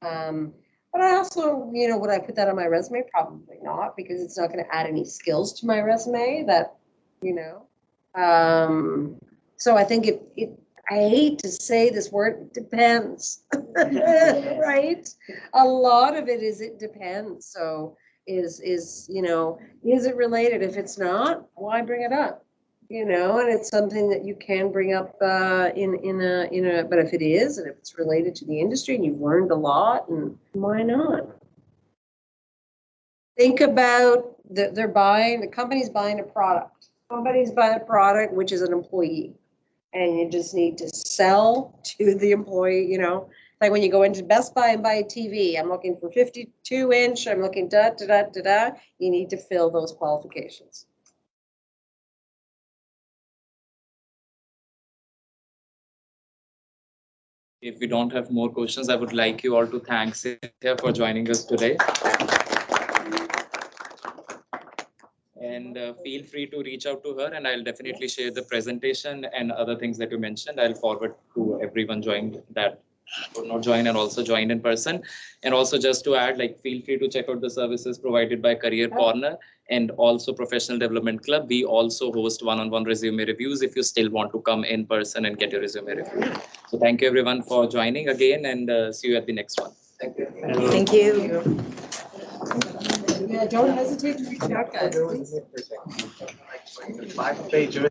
I also, would I put that on my resume? Probably not, because it's not going to add any skills to my resume that, so I think I hate to say this word, it depends, right? A lot of it is, it depends. So is it related? If it's not, why bring it up? And it's something that you can bring up but if it is, and if it's related to the industry and you've learned a lot, and why not? Think about the company's buying a product. Somebody's buying a product, which is an employee. And you just need to sell to the employee, like when you go into Best Buy and buy a TV, I'm looking for 52-inch, I'm looking da. You need to fill those qualifications. If we don't have more questions, I would like you all to thank Cynthia for joining us today. And feel free to reach out to her, and I'll definitely share the presentation and other things that you mentioned. I'll forward to everyone joined that could not join and also joined in person. And also just to add, feel free to check out the services provided by Career Corner and also Professional Development Club. We also host one-on-one resume reviews if you still want to come in person and get your resume reviewed. So thank you everyone for joining again, and see you at the next one. Thank you. Thank you. Yeah, don't hesitate to reach out, guys. 5 pages.